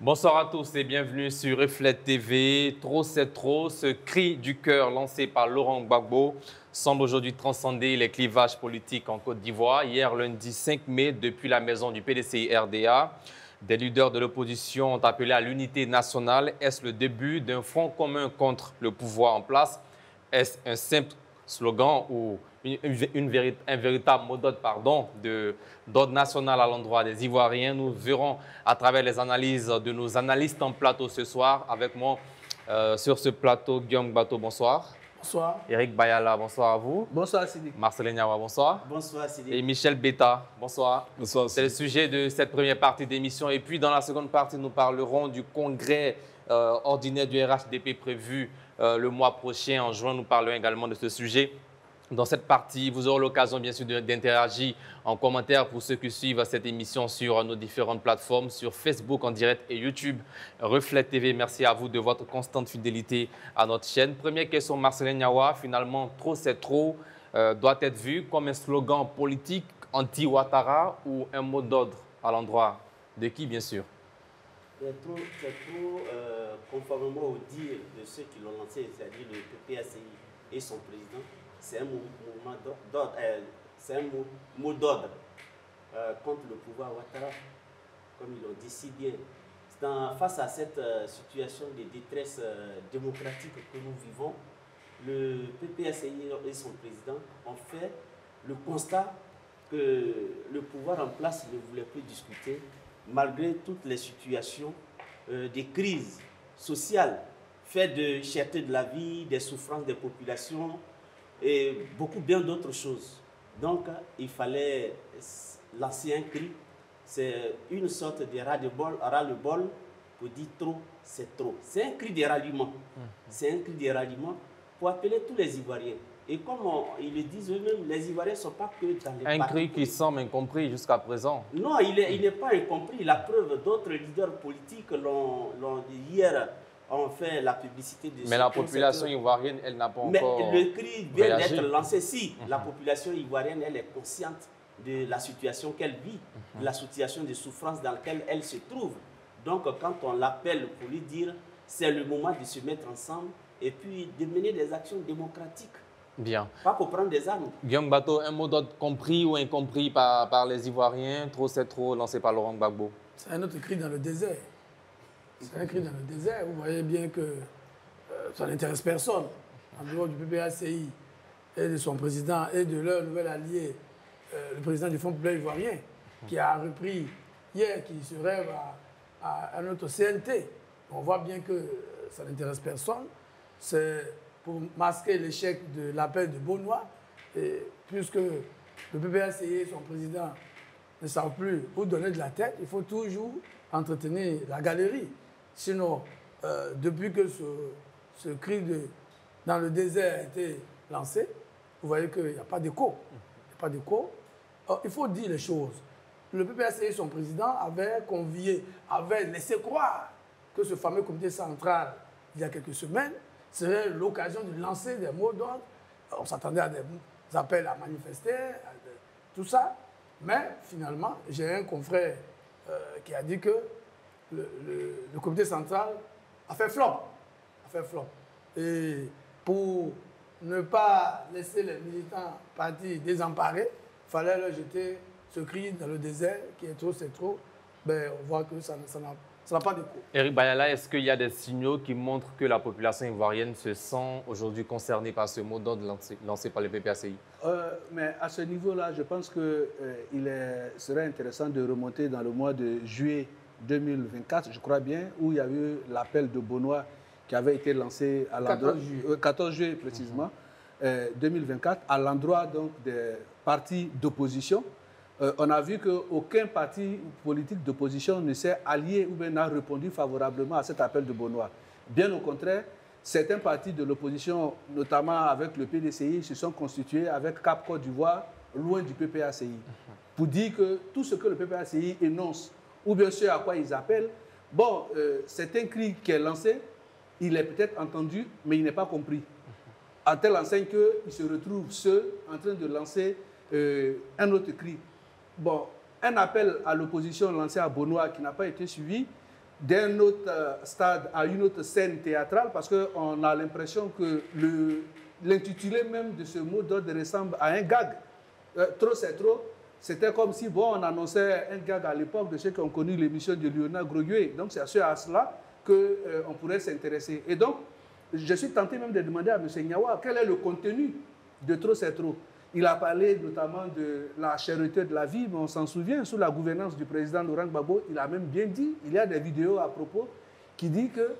Bonsoir à tous et bienvenue sur Reflète TV. Trop c'est trop, ce cri du cœur lancé par Laurent Gbagbo semble aujourd'hui transcender les clivages politiques en Côte d'Ivoire. Hier, lundi 5 mai, depuis la maison du PDCI-RDA, des leaders de l'opposition ont appelé à l'unité nationale. Est-ce le début d'un front commun contre le pouvoir en place? Est-ce un simple slogan ou un véritable mot d'ordre d'ordre national à l'endroit des Ivoiriens? Nous verrons à travers les analyses de nos analystes en plateau ce soir. Avec moi sur ce plateau, Guillaume Bato, bonsoir. Bonsoir. Eric Bayala, bonsoir à vous. Bonsoir Sidi. Marcelin Niawa, bonsoir. Bonsoir Sidi. Et Michel Beta, bonsoir. Bonsoir. C'est le sujet de cette première partie d'émission. Et puis dans la seconde partie, nous parlerons du congrès ordinaire du RHDP prévu le mois prochain. En juin, nous parlerons également de ce sujet. Dans cette partie, vous aurez l'occasion, bien sûr, d'interagir en commentaire pour ceux qui suivent cette émission sur nos différentes plateformes, sur Facebook en direct et YouTube, Reflète TV. Merci à vous de votre constante fidélité à notre chaîne. Première question, Marcelin Niawa. Finalement, trop c'est trop doit être vu comme un slogan politique anti-Ouattara ou un mot d'ordre à l'endroit de qui, bien sûr? C'est trop conformément au dire de ceux qui l'ont lancé, c'est-à-dire le PPACI et son président. C'est un mouvement d'ordre, c'est un mot d'ordre contre le pouvoir Ouattara, comme ils l'ont dit si bien. Face à cette situation de détresse démocratique que nous vivons, le PPACI et son président ont fait le constat que le pouvoir en place ne voulait plus discuter, malgré toutes les situations des crises sociales, faites de cherté de la vie, des souffrances des populations, et beaucoup bien d'autres choses. Donc, il fallait lancer un cri. C'est une sorte de ras-le-bol pour dire trop, c'est trop. C'est un cri de ralliement. C'est un cri de ralliement pour appeler tous les Ivoiriens. Et comme ils le disent eux-mêmes, les Ivoiriens ne sont pas que dans les Un cri qui semble incompris jusqu'à présent. Non, il n'est pas incompris. La preuve, d'autres leaders politiques l'ont hier ont fait la publicité de... Mais la population ivoirienne, elle n'a pas encore... Mais le cri vient d'être lancé. Si, la population ivoirienne, elle est consciente de la situation qu'elle vit, de la situation de souffrance dans laquelle elle se trouve. Donc, quand on l'appelle pour lui dire, c'est le moment de se mettre ensemble et puis de mener des actions démocratiques. Bien. Pas pour prendre des armes. Guillaume Bato, un mot d'ordre compris ou incompris par les Ivoiriens, trop c'est trop, lancé par Laurent Gbagbo? C'est un autre cri dans le désert. C'est un cri dans le désert. Vous voyez bien que ça n'intéresse personne. En dehors du PPACI et de son président et de leur nouvel allié, le président du Fonds populaire ivoirien, qui a repris hier, qui se rêve à notre CNT. On voit bien que ça n'intéresse personne. C'est pour masquer l'échec de l'appel de Benoît, et puisque le PPACI et son président ne savent plus où donner de la tête, il faut toujours entretenir la galerie. Sinon, depuis que ce cri dans le désert a été lancé, vous voyez qu'il n'y a pas d'écho. Il n'y a pas d'écho. Il faut dire les choses. Le PPACI et son président avaient convié, avaient laissé croire que ce fameux comité central, il y a quelques semaines, serait l'occasion de lancer des mots d'ordre. On s'attendait à des appels à manifester, tout ça. Mais finalement, j'ai un confrère qui a dit que le comité central a fait flop. Et pour ne pas laisser les militants partir désemparés, il fallait leur jeter ce cri dans le désert qui est trop, c'est trop. Ben, on voit que ça n'a pas d'écho. Eric Bayala, est-ce qu'il y a des signaux qui montrent que la population ivoirienne se sent aujourd'hui concernée par ce mot d'ordre lancé par le PPACI? Mais à ce niveau-là, je pense qu'il serait intéressant de remonter dans le mois de juillet 2024, je crois bien, où il y a eu l'appel de Benoît qui avait été lancé à l'endroit 14 juillet précisément, 2024, à l'endroit donc des partis d'opposition. On a vu qu'aucun parti politique d'opposition ne s'est allié ou bien n'a répondu favorablement à cet appel de Benoît. Bien au contraire, certains partis de l'opposition, notamment avec le PDCI, se sont constitués avec Cap Côte d'Ivoire, loin du PPACI, pour dire que tout ce que le PPACI énonce, ou bien ce à quoi ils appellent, bon, c'est un cri qui est lancé, il est peut-être entendu, mais il n'est pas compris. À telle enseigne qu'ils se retrouvent, ceux, en train de lancer un autre cri. Bon, un appel à l'opposition lancé à Benoît qui n'a pas été suivi, d'un autre stade à une autre scène théâtrale, parce qu'on a l'impression que l'intitulé même de ce mot d'ordre ressemble à un gag. Trop c'est trop. C'était comme si, bon, on annonçait un gag à l'époque de ceux qui ont connu l'émission de Léonard Groguet. Donc, c'est à cela qu'on pourrait s'intéresser. Et donc, je suis tenté même de demander à M. Nyawa quel est le contenu de Trop c'est trop. Il a parlé notamment de la cherté de la vie, mais on s'en souvient, sous la gouvernance du président Laurent Gbagbo, il a même bien dit, il y a des vidéos à propos, qui dit que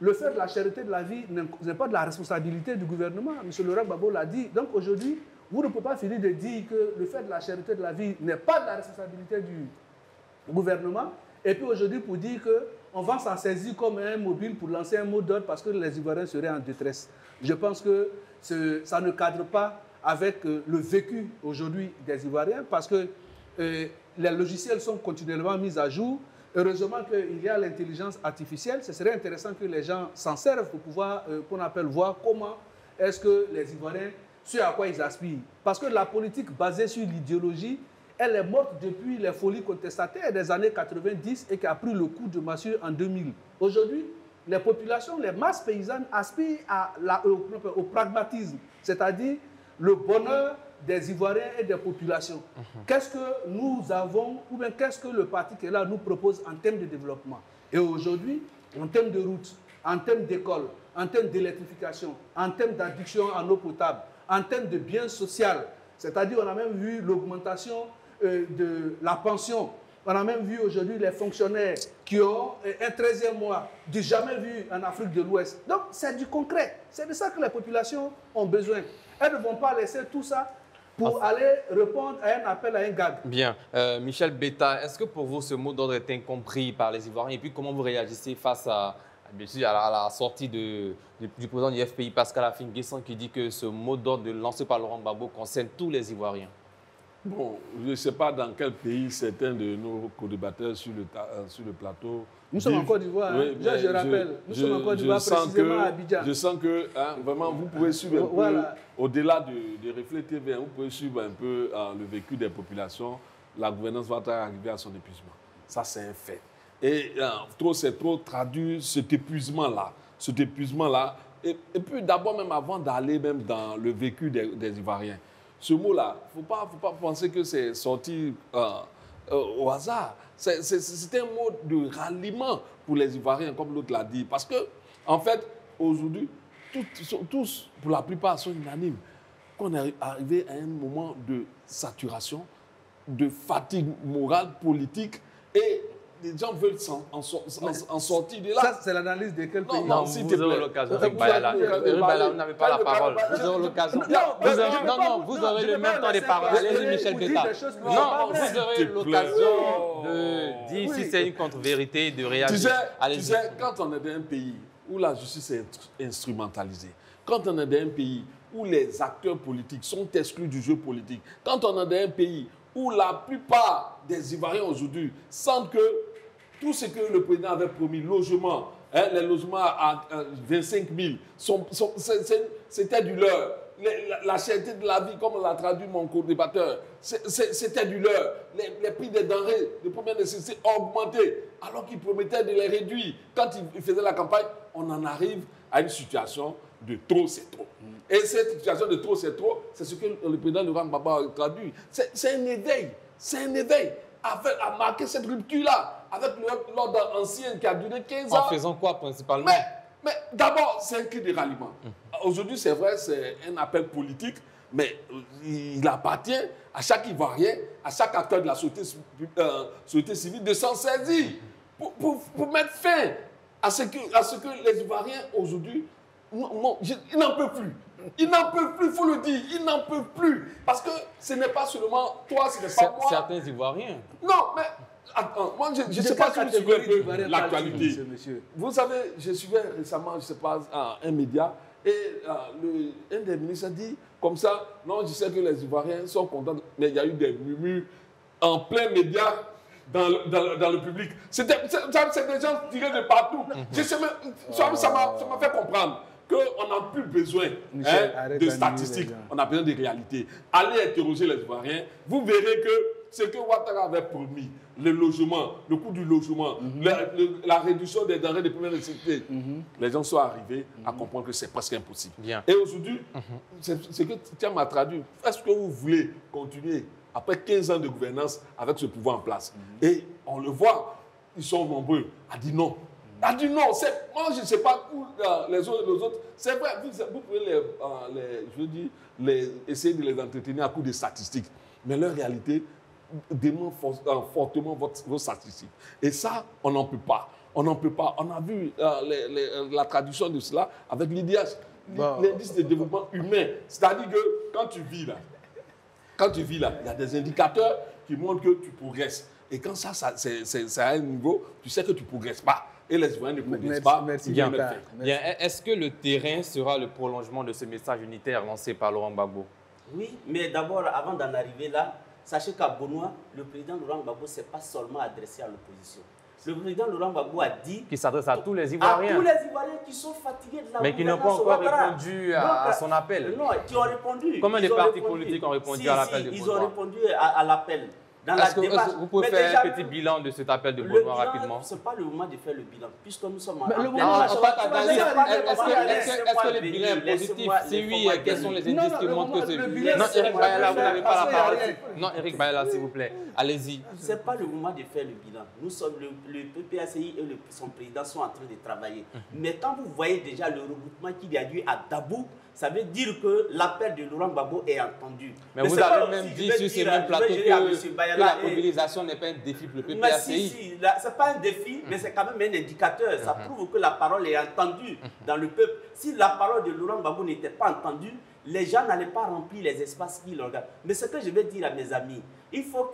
le fait de la cherté de la vie n'est pas de la responsabilité du gouvernement. M. Laurent Gbagbo l'a dit. Donc aujourd'hui, vous ne pouvez pas finir de dire que le fait de la cherté de la vie n'est pas de la responsabilité du gouvernement. Et puis aujourd'hui, pour dire qu'on va s'en saisir comme un mobile pour lancer un mot d'ordre parce que les Ivoiriens seraient en détresse. Je pense que ça ne cadre pas avec le vécu aujourd'hui des Ivoiriens parce que les logiciels sont continuellement mis à jour. Heureusement qu'il y a l'intelligence artificielle. Ce serait intéressant que les gens s'en servent pour pouvoir, qu'on appelle, voir comment est-ce que les Ivoiriens, ce à quoi ils aspirent. Parce que la politique basée sur l'idéologie, elle est morte depuis les folies contestataires des années 90 et qui a pris le coup de massue en 2000. Aujourd'hui, les populations, les masses paysannes aspirent au pragmatisme, c'est-à-dire le bonheur des Ivoiriens et des populations. Qu'est-ce que nous avons, ou bien qu'est-ce que le parti qui est là nous propose en termes de développement? Et aujourd'hui, en termes de routes, en termes d'écoles, en termes d'électrification, en termes d'adduction en eau potable, en termes de biens sociaux, c'est-à-dire on a même vu l'augmentation de la pension. On a même vu aujourd'hui les fonctionnaires qui ont un 13e mois du jamais vu en Afrique de l'Ouest. Donc c'est du concret. C'est de ça que les populations ont besoin. Elles ne vont pas laisser tout ça pour aller répondre à un appel à un gag. Bien. Michel Betta, est-ce que pour vous ce mot d'ordre est incompris par les Ivoiriens? Et puis comment vous réagissez face à la sortie du président du FPI, Pascal Affi-N'Guessan, qui dit que ce mot d'ordre lancé par Laurent Gbagbo concerne tous les Ivoiriens? Bon, je ne sais pas dans quel pays certains de nos co-débatteurs sur le plateau. Nous sommes en Côte d'Ivoire, oui, je rappelle. Nous sommes en Côte d'Ivoire, précisément à Abidjan. Je sens que vraiment, vous pouvez suivre un peu, au-delà de Reflet TV, vous pouvez suivre un peu le vécu des populations. La gouvernance va arriver à son épuisement. Ça, c'est un fait. Et c'est trop traduit cet épuisement-là. Et puis d'abord, même avant d'aller même dans le vécu des Ivoiriens, ce mot-là, il ne faut pas penser que c'est sorti au hasard. C'est un mot de ralliement pour les Ivoiriens, comme l'autre l'a dit. Parce que, en fait, aujourd'hui, tous, pour la plupart, sont unanimes qu'on est arrivé à un moment de saturation, de fatigue morale, politique, et les gens veulent en sortir de là. Ça, c'est l'analyse de quel pays? Non, vous aurez l'occasion. Vous n'avez pas la parole. Vous aurez l'occasion. Non, vous aurez le même temps de parole. Allez-y, Michel Betta. Non, vous aurez l'occasion de dire si c'est une contre-vérité, de réagir. Tu sais, quand on est dans un pays où la justice est instrumentalisée, quand on est dans un pays où les acteurs politiques sont exclus du jeu politique, quand on est dans un pays où la plupart des Ivoiriens aujourd'hui sentent que tout ce que le président avait promis, logement, les logements à 25 000, c'était du leurre. La cherté de la vie, comme l'a traduit mon co-débatteur, c'était du leurre. Les prix des denrées de première nécessité ont augmenté, alors qu'il promettait de les réduire. Quand il faisait la campagne, on en arrive à une situation de trop, c'est trop. Et cette situation de trop, c'est trop, c'est ce que le président Laurent Gbagbo a traduit. C'est un éveil. C'est un éveil à marquer cette rupture-là avec l'ordre ancien qui a duré 15 ans. En faisant quoi principalement? Mais d'abord, c'est un cri de ralliement. Aujourd'hui, c'est vrai, c'est un appel politique, mais il appartient à chaque Ivoirien, à chaque acteur de la société civile de s'en saisir pour mettre fin à ce que les Ivoiriens aujourd'hui, ils n'en peuvent plus. Ils n'en peuvent plus, il faut le dire, ils n'en peuvent plus. Parce que ce n'est pas seulement toi, ce n'est pas moi. Certains Ivoiriens. Non, mais attends, moi je ne sais pas si vous suivez un peu l'actualité. Vous savez, je suivais récemment, je ne sais pas, un média, et un des ministres a dit comme ça, non, je sais que les Ivoiriens sont contents, mais il y a eu des murmures en plein média dans le public. C'est des gens tirés de partout. Je sais même, ça m'a fait comprendre qu'on n'a plus besoin de statistiques, on a besoin de réalités. Allez interroger les Ivoiriens, vous verrez que ce que Ouattara avait promis, le logement, le coût du logement, la réduction des denrées de première nécessité, les gens sont arrivés à comprendre que c'est presque impossible. Bien. Et aujourd'hui, ce que Thiam a traduit, est-ce que vous voulez continuer après 15 ans de gouvernance avec ce pouvoir en place? Et on le voit, ils sont nombreux à dire non. A dit non, moi je ne sais pas où les autres. C'est vrai, vous pouvez essayer de les entretenir à coup de statistiques. Mais leur réalité démontre fortement vos statistiques. Et ça, on n'en peut pas. On n'en peut pas. On a vu la traduction de cela avec l'IDH, l'indice de développement humain. C'est-à-dire que quand tu vis là, il y a des indicateurs qui montrent que tu progresses. Et quand c'est à un niveau, tu sais que tu ne progresses pas. Et les Ivoiriens ne progressent pas. Merci bien. Bien. Est-ce que le terrain sera le prolongement de ce message unitaire lancé par Laurent Gbagbo? Oui, mais d'abord, avant d'en arriver là, sachez qu'à Bonois, le président Laurent Gbagbo ne s'est pas seulement adressé à l'opposition. Le président Laurent Gbagbo a dit... Qui s'adresse à tous les Ivoiriens. À tous les Ivoiriens qui sont fatigués de la mais qui n'ont pas encore répondu à son appel. Non, qui ont répondu. Comment les partis politiques ont répondu à l'appel de Bonois? Ils ont répondu à l'appel. Est-ce que vous pouvez faire un petit bilan de cet appel de Bonois rapidement? Ce n'est pas le moment de faire le bilan, puisque nous sommes en pleine Est-ce que le bilan est positif? Si oui, quels sont les indices qui montrent que c'est... Non, Eric Bayala, vous n'avez pas la parole. Non, Eric Bayala, s'il vous plaît, allez-y. Ce n'est pas le moment de faire le bilan. Nous sommes, le PPACI et son président sont en train de travailler. Mais quand vous voyez déjà le regroupement qu'il y a eu à Dabou, ça veut dire que l'appel de Laurent Gbagbo est entendu. Mais vous avez même dit sur ces mêmes plateaux que la mobilisation n'est pas un défi pour le PPACI. Ce n'est pas un défi, mais c'est quand même un indicateur. Ça prouve que la parole est entendue dans le peuple. Si la parole de Laurent Gbagbo n'était pas entendue, les gens n'allaient pas remplir les espaces qu'ils regardent. Mais ce que je vais dire à mes amis, il faut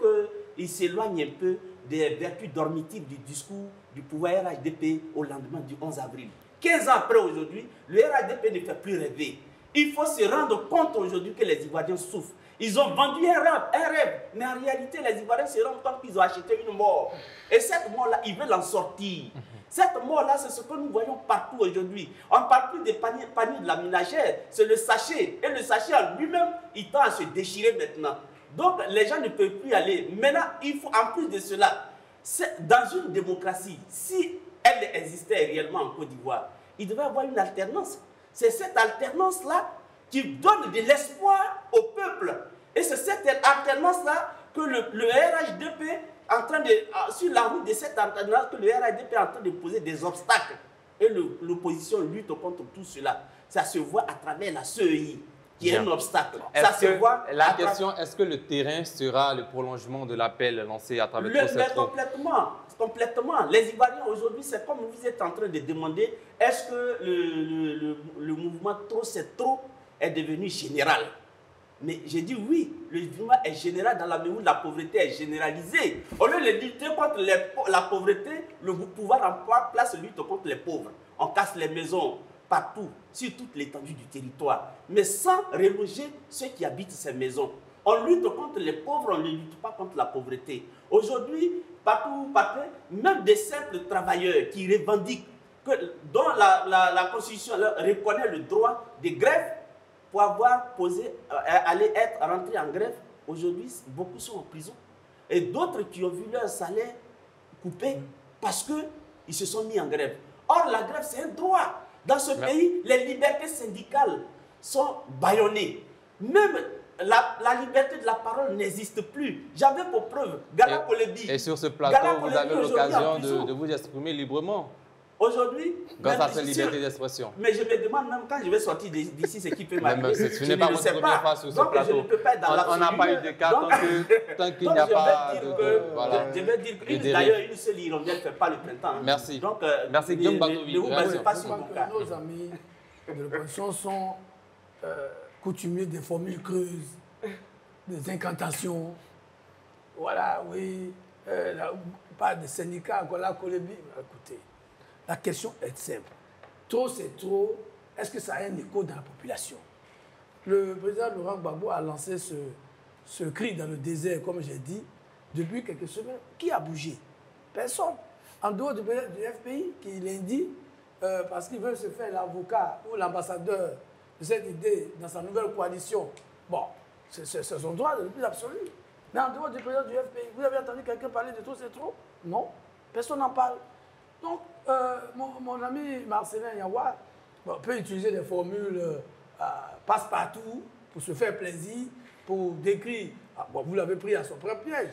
qu'ils s'éloignent un peu des vertus dormitives du discours du pouvoir RHDP au lendemain du 11 avril. 15 ans après aujourd'hui, le RHDP ne fait plus rêver. Il faut se rendre compte aujourd'hui que les Ivoiriens souffrent. Ils ont vendu un rêve, mais en réalité, les Ivoiriens se rendent compte qu'ils ont acheté une mort. Et cette mort-là, ils veulent en sortir. Cette mort-là, c'est ce que nous voyons partout aujourd'hui. On ne parle plus des paniers de la ménagère, c'est le sachet. Et le sachet en lui-même, il tend à se déchirer maintenant. Donc, les gens ne peuvent plus y aller. Maintenant, il faut, en plus de cela, dans une démocratie, si elle existait réellement en Côte d'Ivoire, il devait y avoir une alternance. C'est cette alternance-là qui donne de l'espoir au peuple. Et c'est cette alternance-là que le RHDP, sur la route de cette alternance, que le RHDP est en train de poser des obstacles. Et l'opposition lutte contre tout cela. Ça se voit à travers la CEI, qui est un obstacle. La question, est-ce que le terrain sera le prolongement de l'appel lancé à travers tout cette Complètement. Les Ivoiriens aujourd'hui, c'est comme vous êtes en train de demander, est-ce que le mouvement trop c'est trop est devenu général? Mais j'ai dit oui, le mouvement est général dans la mesure où la pauvreté est généralisée. Au lieu de lutter contre la pauvreté, le pouvoir en place lutte contre les pauvres. On casse les maisons partout, sur toute l'étendue du territoire, mais sans reloger ceux qui habitent ces maisons. On lutte contre les pauvres, on ne lutte pas contre la pauvreté. Aujourd'hui, partout, même des simples travailleurs qui revendiquent, dont la Constitution reconnaît le droit de grève pour avoir rentrés en grève, aujourd'hui, beaucoup sont en prison. Et d'autres qui ont vu leur salaire coupé parce qu'ils se sont mis en grève. Or, la grève, c'est un droit. Dans ce pays, les libertés syndicales sont bâillonnées. Même la liberté de la parole n'existe plus. J'avais pour preuve Gala Kolebi. Et sur ce plateau, vous avez l'occasion de vous exprimer librement. Aujourd'hui, grâce à cette liberté d'expression. Mais je me demande même quand je vais sortir d'ici, ce qui peut m'arriver. Ce n'est pas votre première fois sur ce plateau. Je ne peux pas être dans l'absolu. On n'a pas eu de cas tant qu'il n'y a pas de... Voilà. Je vais dire que d'ailleurs, une seule hirondelle ne fait pas le printemps. Hein. Merci. Donc, merci Guillaume Batovi. Ne vous basez pas sur mon cas. Nos amis de l'opposition sont coutumiers des formules creuses, des incantations. Voilà, oui. Pas de syndicats, voilà, Kolebi. Écoutez. La question est simple. Trop, c'est trop. Est-ce que ça a un écho dans la population? Le président Laurent Gbagbo a lancé ce cri dans le désert, comme j'ai dit, depuis quelques semaines. Qui a bougé? Personne. En dehors du FPI, qui l'indique, parce qu'il veut se faire l'avocat ou l'ambassadeur de cette idée dans sa nouvelle coalition. Bon, c'est son droit le plus absolu. Mais en dehors du président du FPI, vous avez entendu quelqu'un parler de trop, c'est trop? Non, personne n'en parle. Donc, mon ami Marcelin Yawa peut utiliser des formules passe-partout pour se faire plaisir, pour décrire. Vous l'avez pris à son propre piège.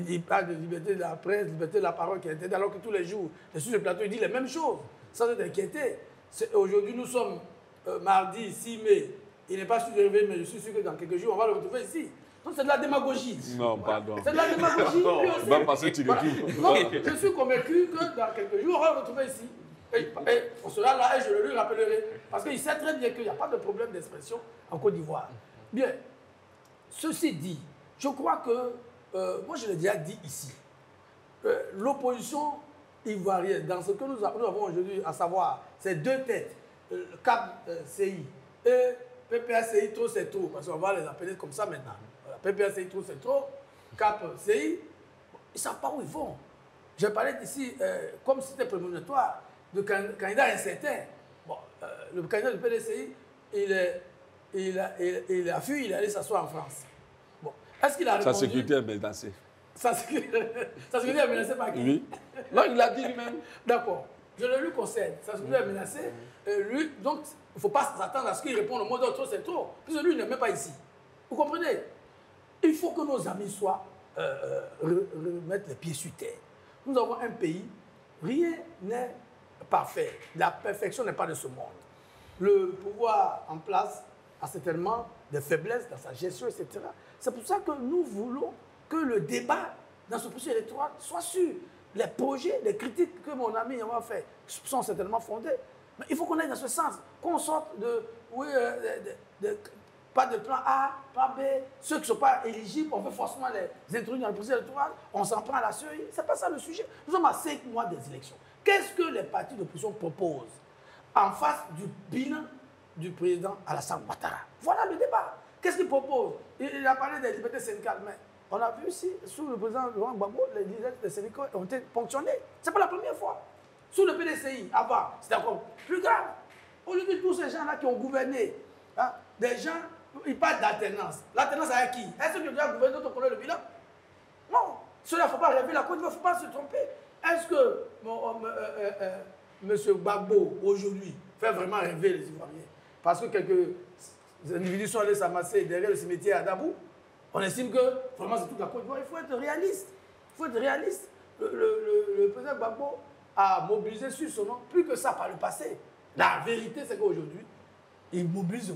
Il parle de liberté de la presse, liberté de la parole qui était, alors que tous les jours, sur ce plateau, il dit les mêmes choses, sans être inquiété. Aujourd'hui, nous sommes mardi 6 mai. Il n'est pas sûr de réveiller, mais je suis sûr que dans quelques jours, on va le retrouver ici. Donc c'est de la démagogie. Non, pardon. C'est de la démagogie. Même parce que tu le dis. Donc, je suis convaincu que dans quelques jours, on va le retrouver ici. Et on sera là et je le lui rappellerai. Parce qu'il sait très bien qu'il n'y a pas de problème d'expression en Côte d'Ivoire. Bien, ceci dit, je crois que, moi je l'ai déjà dit ici, l'opposition ivoirienne, dans ce que nous avons aujourd'hui, à savoir ces deux têtes, CAP CI et PPACI, trop c'est trop, parce qu'on va les appeler comme ça maintenant. Voilà, PPACI, trop c'est trop, CAP CI, ils ne savent pas où ils vont. Je parlais ici, comme c'était prémonitoire, de candidat incertain. Bon, le candidat du PDCI, il a fui, il est allé s'asseoir en France. Bon, est-ce qu'il a répondu? Sa sécurité est menacée. Sa sécurité est menacée par qui? Oui. Non, il l'a dit lui-même. D'accord. Je le lui concède. Sa sécurité est menacée. Lui, donc, il ne faut pas s'attendre à ce qu'il réponde au mot d'autre, c'est trop. Puisque lui, il n'est même pas ici. Vous comprenez? Il faut que nos amis soient, remettent les pieds sur terre. Nous avons un pays, rien n'est parfait. La perfection n'est pas de ce monde. Le pouvoir en place a certainement des faiblesses dans sa gestion, etc. C'est pour ça que nous voulons que le débat dans ce processus électoral soit sûr. Les projets, les critiques que mon ami a fait sont certainement fondées. Mais il faut qu'on aille dans ce sens, qu'on sorte pas de plan A, plan B. Ceux qui ne sont pas éligibles, on veut forcément les introduire dans le processus électoral, on s'en prend à la cerise. Ce n'est pas ça le sujet. Nous sommes à 5 mois des élections. Qu'est-ce que les partis d'opposition proposent en face du bilan du président Alassane Ouattara? Voilà le débat. Qu'est-ce qu'il propose? Il a parlé des libertés syndicales, mais on a vu ici, sous le président Laurent Gbagbo, les libertés syndicales ont été ponctionnées. Ce n'est pas la première fois. Sous le PDCI, avant, c'était encore plus grave. Aujourd'hui, tous ces gens-là qui ont gouverné, hein, des gens, ils parlent d'alternance. L'alternance avec qui? Est-ce que tu dois gouverner d'autres connaît le bilan? Non. Cela, il ne faut pas rêver la Côte d'Ivoire, il ne faut pas se tromper. Est-ce que M. Gbagbo, aujourd'hui, fait vraiment rêver les Ivoiriens? Parce que quelques individus sont allés s'amasser derrière le cimetière à Dabou. On estime que vraiment c'est toute la Côte d'Ivoire. Il faut être réaliste. Il faut être réaliste. Le président Gbagbo a mobilisé sur son nom plus que ça par le passé. La vérité, c'est qu'aujourd'hui, il mobilise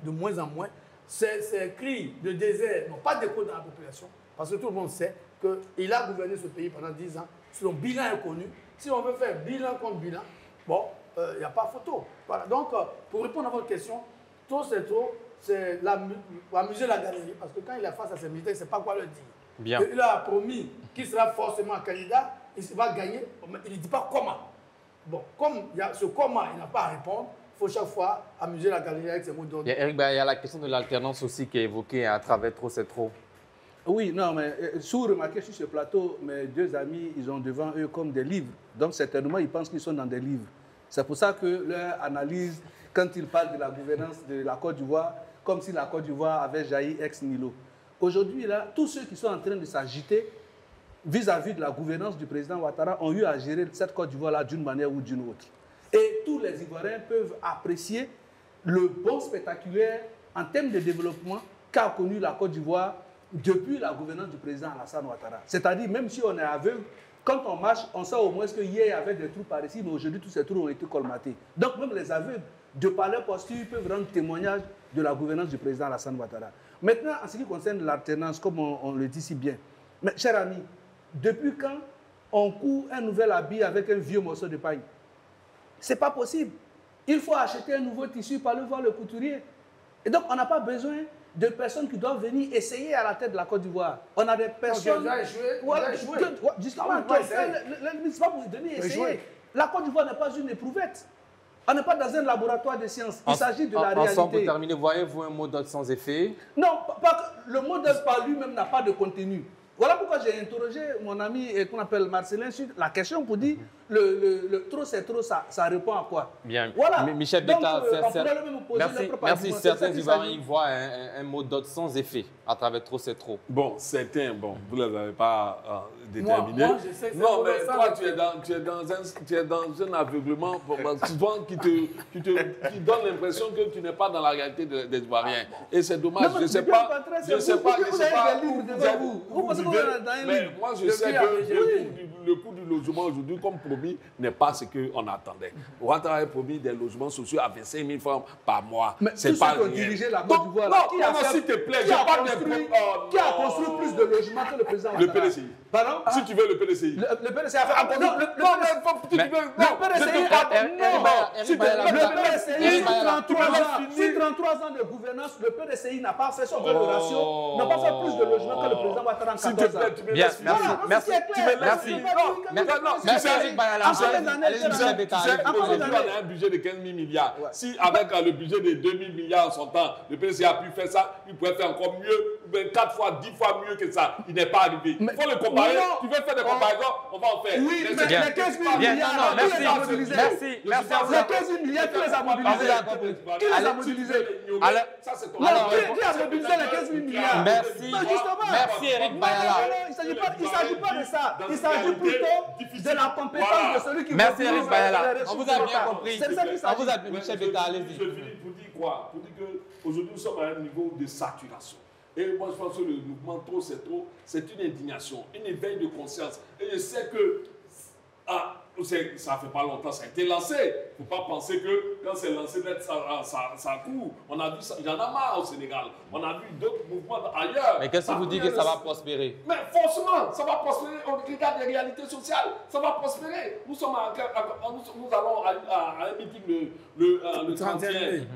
de moins en moins. Ces cris de désert n'ont pas d'écho dans la population. Parce que tout le monde sait qu'il a gouverné ce pays pendant 10 ans. Son bilan est connu. Si on veut faire bilan contre bilan, bon, il n'y a pas photo. Voilà. Donc, pour répondre à votre question, trop, c'est amuser la galerie. Parce que quand il est face à ses militaires, il ne sait pas quoi leur dire. Bien. Il a promis qu'il sera forcément candidat, il va gagner, mais il ne dit pas comment. Bon, comme il y a ce comment, il n'a pas à répondre, il faut chaque fois amuser la galerie avec ses mots d'ordre. Eric, il y a la question de l'alternance aussi qui est évoquée à travers trop, c'est trop. Oui, non, mais remarquez sur ce plateau, mes deux amis, ils ont devant eux comme des livres. Donc, certainement, ils pensent qu'ils sont dans des livres. C'est pour ça que leur analyse, quand ils parlent de la gouvernance de la Côte d'Ivoire, comme si la Côte d'Ivoire avait jailli ex nihilo. Aujourd'hui, là, tous ceux qui sont en train de s'agiter vis-à-vis de la gouvernance du président Ouattara ont eu à gérer cette Côte d'Ivoire-là d'une manière ou d'une autre. Et tous les Ivoiriens peuvent apprécier le bond spectaculaire en termes de développement qu'a connu la Côte d'Ivoire depuis la gouvernance du président Alassane Ouattara. C'est-à-dire, même si on est aveugle, quand on marche, on sait au moins que hier, il y avait des trous par ici, mais aujourd'hui, tous ces trous ont été colmatés. Donc, même les aveugles, de par leur posture, peuvent rendre témoignage de la gouvernance du président Alassane Ouattara. Maintenant, en ce qui concerne l'alternance, comme on le dit si bien, mais, chers amis, depuis quand on coud un nouvel habit avec un vieux morceau de paille? Ce n'est pas possible. Il faut acheter un nouveau tissu par aller voir le couturier. Et donc, on n'a pas besoin de personnes qui doivent venir essayer à la tête de la Côte d'Ivoire. On a des personnes... Justement, c'est pas pour venir essayer. La Côte d'Ivoire n'est pas une éprouvette. On n'est pas dans un laboratoire de sciences. Il s'agit de la réalité. Ensemble, pour terminer, voyez-vous un mot d'ordre sans effet? Non, le mot d'ordre par lui-même n'a pas de contenu. Voilà pourquoi j'ai interrogé mon ami qu'on appelle Marcelin sur la question pour dire le trop c'est trop, ça répond à quoi? Bien. Voilà. Michel Donc, Beta, on pourrait même poser merci. notre Merci. argument. Certains Ivoiriens y voient un mot d'ordre sans effet à travers trop c'est trop. Bon, certains, vous ne les avez pas déterminés. Moi, je sais que non, mais c'est toi, ça. tu es dans un aveuglement souvent qui donne l'impression que tu n'es pas dans la réalité des Ivoiriens. Et c'est dommage. Non, Je ne sais mais pas. bien au Je ne sais contraire, pas. vous avez des livres devant vous. Vous pensez que vous êtes dans un Mais livre. moi, je sais que le coût du logement aujourd'hui, comme promis, n'est pas ce qu'on attendait. Ouattara avait promis des logements sociaux à 25 000 francs par mois. Mais c'est tous pas ceux qui ont rien. dirigé la Côte Donc, d'Ivoire, non, qui a non, fait- s'il te plaît, qui j'ai a pas de construit- oh, qui a non. construit plus de logements que le président Le Ouattara? PDCI. Pardon? Si tu veux le PDCI. Le PDCI a fait... Ah, Non, non, le PDCI sur 33 ans de gouvernance, le PDCI n'a pas fait son plan de ratio, n'a pas fait plus de logements que le président Ouattara en S'il te 14 ans. plaît, tu me Bien, laisses merci. finir. Merci. Merci. Merci Eric Bayala. Allez-y, Michel Beta. Tu sais Encore qu'aujourd'hui, des on années. a un budget de 15 000 milliards. Si avec le budget de 2 000 milliards en son temps, le PDCI a pu faire ça, il pourrait faire encore mieux, 4 fois, 10 fois mieux que ça. Il n'est pas arrivé. Il faut le comparer. Non. Tu veux faire des comparaisons, on va en faire. Oui, mais Bien. les 15 000 Bien, milliards, non, non, qui les a mobilisés? merci. Les 15 000 milliards, qui les a mobilisés? Qui les a mobilisés? Alors, Ça, c'est ton Non, Alors, qui a mobilisé les 15 000 milliards? Merci. Non, justement. Merci, Eric Non, Bayala. non, non, il ne s'agit pas de ça. Il s'agit plutôt de la compétence de celui qui Merci, mobilise Eric Bayala. les ressources On vous a bien locales. compris. C'est de ça qu'il On s'agit. vous a bien, Michel Beta, allez-y. Je finis pour dire quoi? Pour dire qu'aujourd'hui, nous sommes à un niveau de saturation. Et moi, je pense que le mouvement trop, c'est une indignation, une éveil de conscience. Et je sais que ça ne fait pas longtemps, ça a été lancé. Il ne faut pas penser que quand c'est lancé, ça court. On a vu ça, il y en a marre au Sénégal. On a vu d'autres mouvements ailleurs. Mais qu'est-ce qui vous dit que ça va prospérer? Mais forcément, ça va prospérer. On regarde les réalités sociales. Ça va prospérer. Nous allons à un meeting le 31.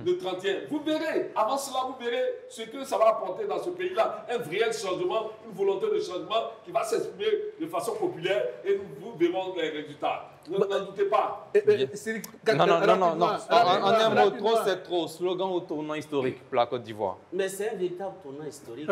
Le 31. Vous verrez. Avant cela, vous verrez ce que ça va apporter dans ce pays-là. Un réel changement, une volonté de changement qui va s'exprimer de façon populaire et nous verrons les résultats. N'en doutez pas. Non. En un mot, trop c'est trop. Slogan au tournant historique pour la Côte d'Ivoire. Mais c'est un véritable tournant historique.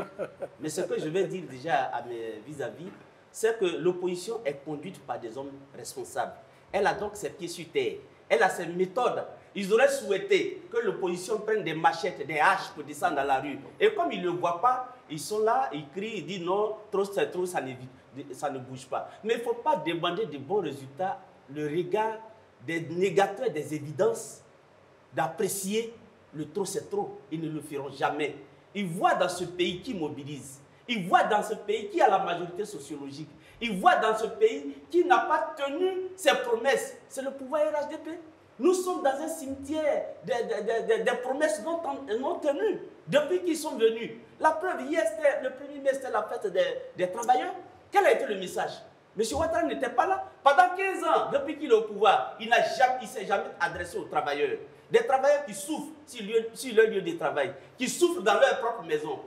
Mais ce que je vais dire déjà à mes vis-à-vis, c'est que l'opposition est conduite par des hommes responsables. Elle a donc ses pieds sur terre. Elle a ses méthodes. Ils auraient souhaité que l'opposition prenne des machettes, des haches pour descendre dans la rue. Et comme ils ne le voient pas, ils sont là, ils crient, ils disent non, trop c'est trop, ça ne bouge pas. Mais il ne faut pas demander de bons résultats, le regard des négateurs des évidences, d'apprécier le trop c'est trop. Ils ne le feront jamais. Ils voient dans ce pays qui mobilise. Ils voient dans ce pays qui a la majorité sociologique. Ils voient dans ce pays qui n'a pas tenu ses promesses. C'est le pouvoir RHDP. Nous sommes dans un cimetière des promesses non tenues depuis qu'ils sont venus. La preuve, hier, le 1er mai, c'était la fête des travailleurs. Quel a été le message? M. Ouattara n'était pas là. Pendant 15 ans, depuis qu'il est au pouvoir, il ne s'est jamais adressé aux travailleurs. Des travailleurs qui souffrent sur leur lieu de travail, qui souffrent dans leur propre maison.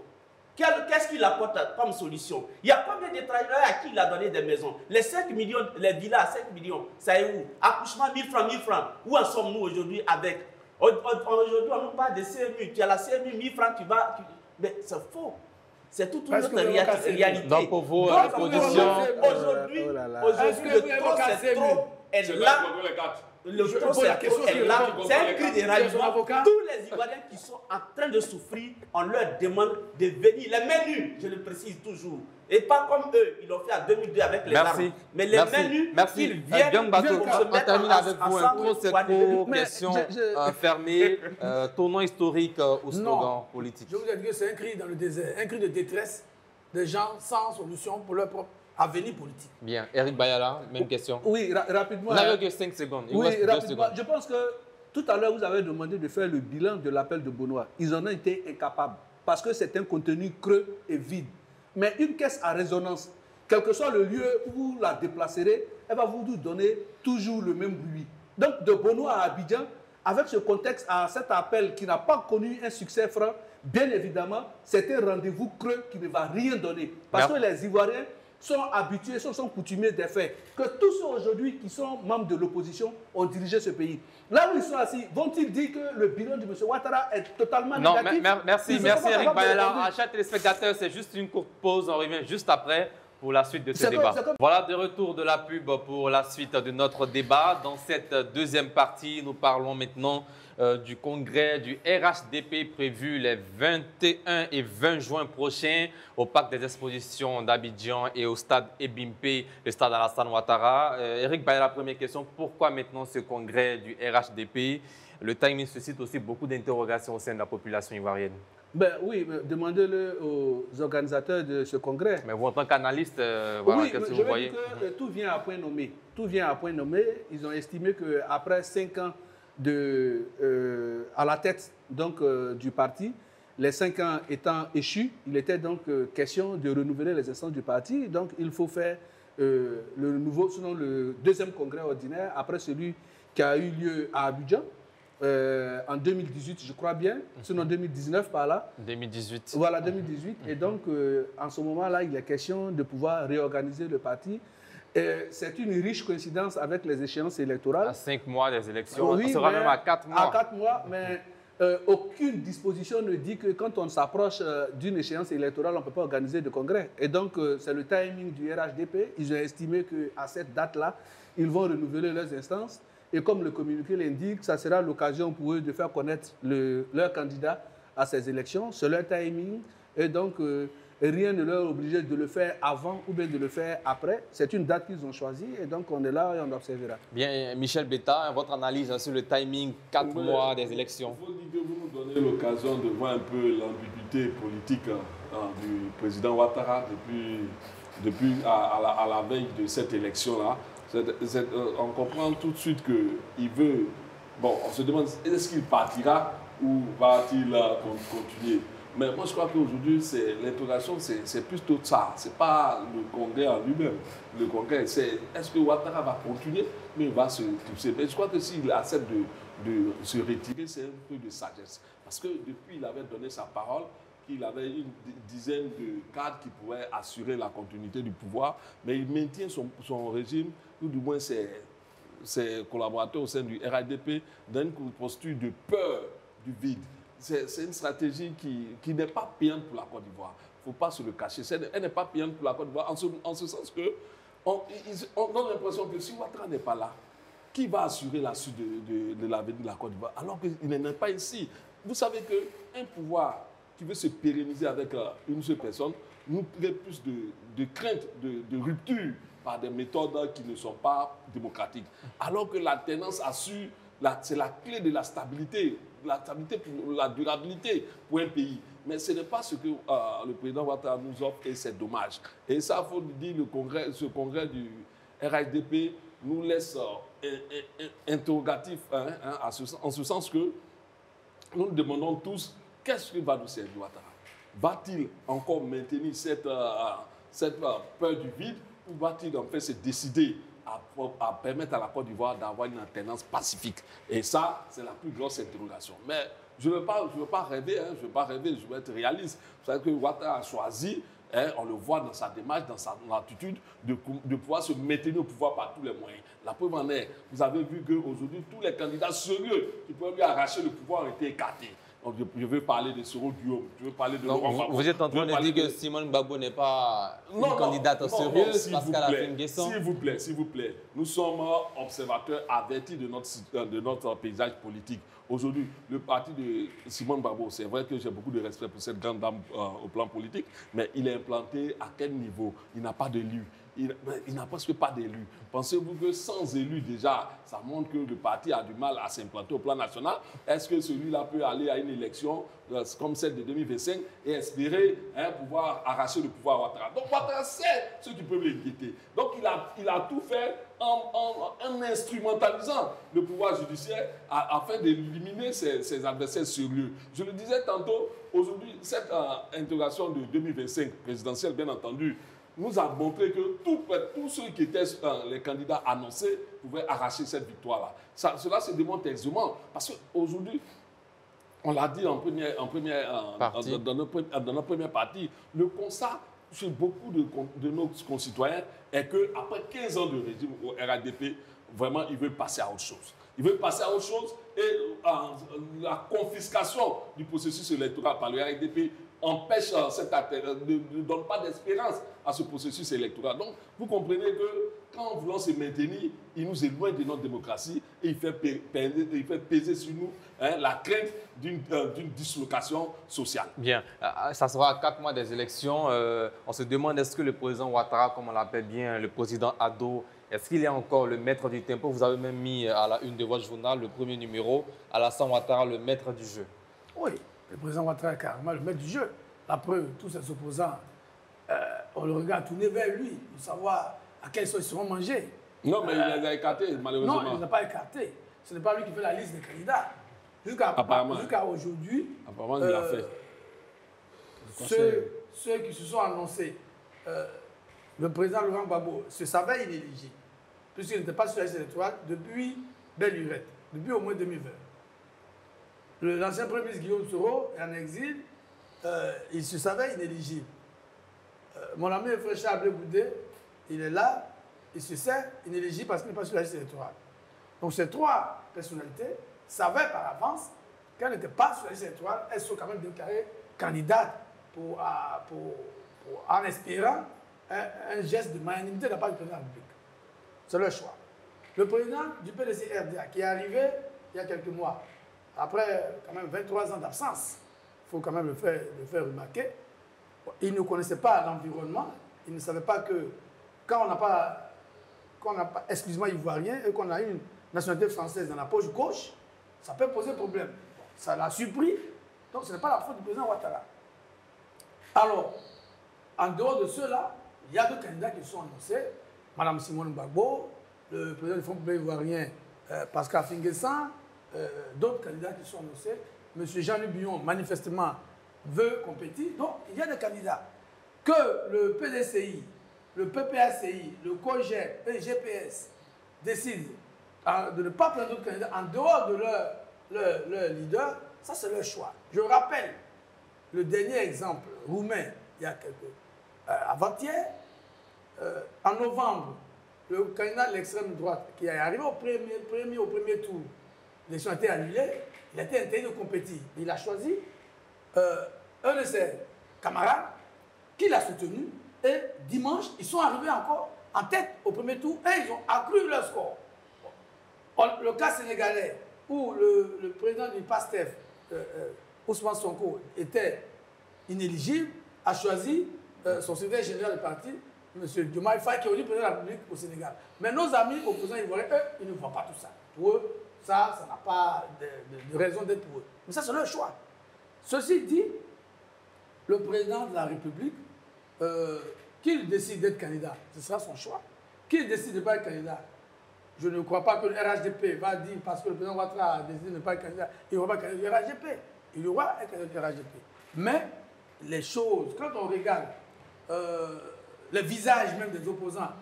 Qu'est-ce qu'il apporte comme solution? Il y a combien de travailleurs à qui il a donné des maisons? Les 5 millions, les villas à 5 millions, ça est où? Accouchement 1000 francs. Où en sommes-nous aujourd'hui avec? Aujourd'hui, on nous parle de CMU. Tu as la CMU, 1000 francs, mais c'est faux. C'est toute une autre réalité. Donc pour vous, l'opposition... Aujourd'hui, le trop c'est trop est là. Le trop c'est trop est là. C'est un cri de ralliement. Tous les Ivoiriens qui sont en train de souffrir, on leur demande de venir. Les mains nues, je le précise toujours. Et pas comme eux, ils l'ont fait en 2002 avec les armes. Mais les mains nues, ils viennent on termine avec vous. Trop c'est trop, question fermée, tournant historique au slogan politique. Je vous ai dit que c'est un cri dans le désert, un cri de détresse des gens sans solution pour leur propre avenir politique. Bien. Eric Bayala, même question. Oui, rapidement. On n'avait que 5 secondes. Il oui, reste 2 rapidement. secondes. Je pense que tout à l'heure, vous avez demandé de faire le bilan de l'appel de Bonois. Ils en ont été incapables parce que c'est un contenu creux et vide. Mais une caisse à résonance, quel que soit le lieu où vous la déplacerez, elle va vous donner toujours le même bruit. Donc, de Bonois à Abidjan, avec ce contexte, à cet appel qui n'a pas connu un succès franc, bien évidemment, c'est un rendez-vous creux qui ne va rien donner. Parce que les Ivoiriens sont habitués, sont coutumiers des faits. Que tous ceux aujourd'hui qui sont membres de l'opposition ont dirigé ce pays. Là où ils sont assis, vont-ils dire que le bilan de M. Ouattara est totalement négatif? Non, merci Eric Bayala. À chaque téléspectateur, c'est juste une courte pause. On revient juste après pour la suite de ce débat. Voilà, de retour de la pub pour la suite de notre débat. Dans cette deuxième partie, nous parlons maintenant du congrès du RHDP prévu les 21 et 20 juin prochains au Parc des Expositions d'Abidjan et au stade Ebimpe, le stade Alassane Ouattara. Eric Baye, la première question, pourquoi maintenant ce congrès du RHDP? Le timing suscite aussi beaucoup d'interrogations au sein de la population ivoirienne. Ben oui, demandez-le aux organisateurs de ce congrès. Mais vous, en tant qu'analyste, voilà, oui, qu'est-ce que je vous voyez? Que tout vient à point nommé. Tout vient à point nommé. Ils ont estimé qu'après 5 ans à la tête donc, du parti, les 5 ans étant échus, il était donc question de renouveler les instances du parti. Donc il faut faire le deuxième congrès ordinaire après celui qui a eu lieu à Abidjan. En 2018, je crois bien, sinon 2019 par là. 2018. Voilà, 2018. Et donc, en ce moment-là, il est question de pouvoir réorganiser le parti. C'est une riche coïncidence avec les échéances électorales. À 5 mois des élections, oui, on sera même à 4 mois. À 4 mois, mais aucune disposition ne dit que quand on s'approche d'une échéance électorale, on ne peut pas organiser de congrès. Et donc, c'est le timing du RHDP. Ils ont estimé qu'à cette date-là, ils vont renouveler leurs instances. Et comme le communiqué l'indique, ça sera l'occasion pour eux de faire connaître leur candidat à ces élections. C'est leur timing. Et donc, rien ne leur oblige de le faire avant ou bien de le faire après. C'est une date qu'ils ont choisie. Et donc, on est là et on observera. Bien, Michel Betta, votre analyse sur le timing 4 mois des élections. Il faut dire que vous nous donnez l'occasion de voir un peu l'ambiguïté politique du président Ouattara depuis à la veille de cette élection-là. On comprend tout de suite qu'il veut... Bon, on se demande, est-ce qu'il partira ou va-t-il continuer? Mais moi, je crois qu'aujourd'hui, l'interrogation, c'est plutôt ça. Ce n'est pas le congrès en lui-même. Le congrès, c'est est-ce que Ouattara va continuer, mais il va se pousser. Mais je crois que s'il accepte de se retirer, c'est un peu de sagesse. Parce que depuis, il avait donné sa parole, qu'il avait une dizaine de cadres qui pouvaient assurer la continuité du pouvoir, mais il maintient son régime, ou du moins ses collaborateurs au sein du RHDP, dans une posture de peur du vide. C'est une stratégie qui n'est pas payante pour la Côte d'Ivoire. Il ne faut pas se le cacher. Elle n'est pas payante pour la Côte d'Ivoire en ce sens qu'on a l'impression que si Ouattara n'est pas là, qui va assurer la suite de l'avenir de la Côte d'Ivoire alors qu'il n'est pas ici? Vous savez qu'un pouvoir qui veut se pérenniser avec une seule personne nous crée plus de crainte, de rupture par des méthodes qui ne sont pas démocratiques. Alors que l'alternance assure, c'est la clé de la stabilité pour la durabilité pour un pays. Mais ce n'est pas ce que le président Ouattara nous offre et c'est dommage. Et ça, il faut dire, ce congrès du RHDP nous laisse interrogatif en ce sens que nous nous demandons tous qu'est-ce que va nous servir Ouattara. Va-t-il encore maintenir cette peur du vide ou va-t-il en fait se décider à permettre à la Côte d'Ivoire d'avoir une alternance pacifique? Et ça, c'est la plus grosse interrogation. Mais je ne veux pas rêver, je veux être réaliste. Vous savez que Ouattara a choisi, on le voit dans sa démarche, dans son attitude, de pouvoir se maintenir au pouvoir par tous les moyens. La preuve en est, vous avez vu qu'aujourd'hui, tous les candidats sérieux qui peuvent lui arracher le pouvoir ont été écartés. Donc, je veux parler de Soro Guillaume, je veux parler de Laurent Gbagbo. Vous êtes en train de dire que Simone Gbagbo n'est pas une candidate sérieuse, Pascal Afim-Guesson? S'il vous plaît, nous sommes observateurs avertis de notre paysage politique. Aujourd'hui, le parti de Simone Gbagbo, c'est vrai que j'ai beaucoup de respect pour cette grande dame au plan politique, mais il est implanté à quel niveau? Il n'a pas d'élus. Il n'a presque pas d'élus. Pensez-vous que sans élus, déjà, ça montre que le parti a du mal à s'implanter au plan national? Est-ce que celui-là peut aller à une élection comme celle de 2025 et espérer pouvoir arracher le pouvoir à Ouattara? Donc Ouattara sait ce qui peut l'inquiéter. Donc il a tout fait en instrumentalisant le pouvoir judiciaire afin d'éliminer ses adversaires sérieux. Je le disais tantôt, aujourd'hui, cette interrogation de 2025 présidentielle, bien entendu, nous a montré que tous ceux qui étaient les candidats annoncés pouvaient arracher cette victoire-là. Cela se démontre aisément. Parce qu'aujourd'hui, on l'a dit dans notre première partie, le constat chez beaucoup de nos concitoyens est qu'après 15 ans de régime au RHDP, vraiment, ils veulent passer à autre chose. Ils veulent passer à autre chose et la confiscation du processus électoral par le RHDP empêche ne donne pas d'espérance à ce processus électoral. Donc, vous comprenez que quand en voulant se maintenir, il nous éloigne de notre démocratie et il fait peser sur nous la crainte d'une dislocation sociale. Bien, ça sera à 4 mois des élections. On se demande est-ce que le président Ouattara, comme on l'appelle bien, le président Ado, est-ce qu'il est encore le maître du tempo? Vous avez même mis à la une de votre journal, le premier numéro, Alassane Ouattara, le maître du jeu. Oui, le président Ouattara est carrément le maître du jeu. La preuve, tous ses opposants, on le regarde tourner vers lui pour savoir à quelle sauce ils seront mangés. Non, mais il les a écartés, malheureusement. Non, il ne les a pas écartés. Ce n'est pas lui qui fait la liste des candidats. Jusqu'à aujourd'hui, apparemment, il l'a fait. Ceux qui se sont annoncés, le président Laurent Gbagbo se savait inéligible, puisqu'il n'était pas sur la liste électorale depuis belle lurette, depuis au moins 2020. L'ancien premier ministre Guillaume Soro est en exil, il se savait inéligible. Mon ami et frère Charles Boudet, il est là, il se sait inéligible parce qu'il n'est pas sur la liste électorale. Donc ces 3 personnalités savaient par avance qu'elles n'étaient pas sur la liste électorale, elles sont quand même déclarées candidates en espérant un geste de magnanimité de la part du président de la République. C'est leur choix. Le président du PDC-RDA qui est arrivé il y a quelques mois, après quand même 23 ans d'absence, il faut quand même le faire remarquer, il ne connaissait pas l'environnement, il ne savait pas que quand on n'a pas exclusivement ivoirien et qu'on a une nationalité française dans la poche gauche, ça peut poser problème. Ça l'a surpris, donc ce n'est pas la faute du président Ouattara. Alors, en dehors de cela, il y a 2 candidats qui sont annoncés, Mme Simone Gbagbo, le président du Front populaire ivoirien Pascal Finguessan, d'autres candidats qui sont annoncés. M. Jean-Luc Billon, manifestement, veut compétir. Donc, il y a des candidats. Que le PDCI, le PPACI, le COGEP et le GPS décident de ne pas prendre d'autres candidats en dehors de leur leader, ça c'est leur choix. Je rappelle le dernier exemple roumain, il y a avant-hier, en novembre, le candidat de l'extrême droite qui est arrivé au premier tour, l'élection a été annulée, il a été interdit de compétir. Il a choisi un de ses camarades qui l'a soutenu et dimanche, ils sont arrivés encore en tête au premier tour et ils ont accru leur score. Le cas sénégalais où le président du PASTEF, Ousmane Sonko, était inéligible, a choisi son secrétaire général du parti, M. Diomaye Faye, qui est aujourd'hui président de la République au Sénégal. Mais nos amis opposants ivoiriens, eux, ils ne voient pas tout ça. Pour eux, ça n'a pas de raison d'être pour eux. Mais ça, c'est leur choix. Ceci dit, le président de la République, qu'il décide d'être candidat, ce sera son choix. Qu'il décide de ne pas être candidat, je ne crois pas que le RHDP va dire, parce que le président Ouattara a décidé de ne pas être candidat, il n'y aura pas de candidat du RHDP. Il y aura un candidat du RHDP. Mais les choses, quand on regarde le visage même des opposants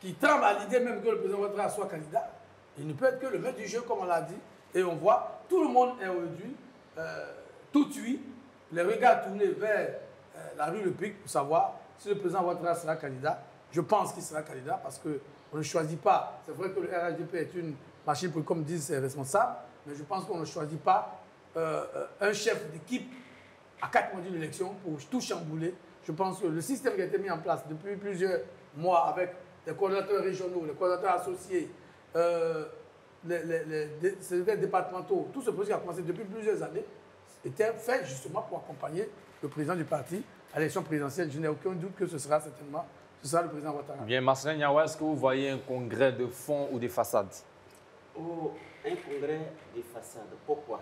qui tremblent à l'idée même que le président Ouattara soit candidat, il ne peut être que le maître du jeu, comme on l'a dit. Et on voit, tout le monde est aujourd'hui tout cuit, les regards tournés vers la rue Le Pic pour savoir si le président Ouattara sera candidat. Je pense qu'il sera candidat parce qu'on ne choisit pas. C'est vrai que le RHDP est une machine, comme disent ses responsables, mais je pense qu'on ne choisit pas un chef d'équipe à 4 mois d'une élection pour tout chambouler. Je pense que le système qui a été mis en place depuis plusieurs mois avec les coordinateurs régionaux, les coordinateurs associés, les secrétaires départementaux, tout ce processus qui a commencé depuis plusieurs années, était fait justement pour accompagner le président du parti à l'élection présidentielle. Je n'ai aucun doute que ce sera certainement le président Ouattara. Bien, Marcelin Niaoua, est-ce que vous voyez un congrès de fond ou de façade? Oh, un congrès de façade. Pourquoi?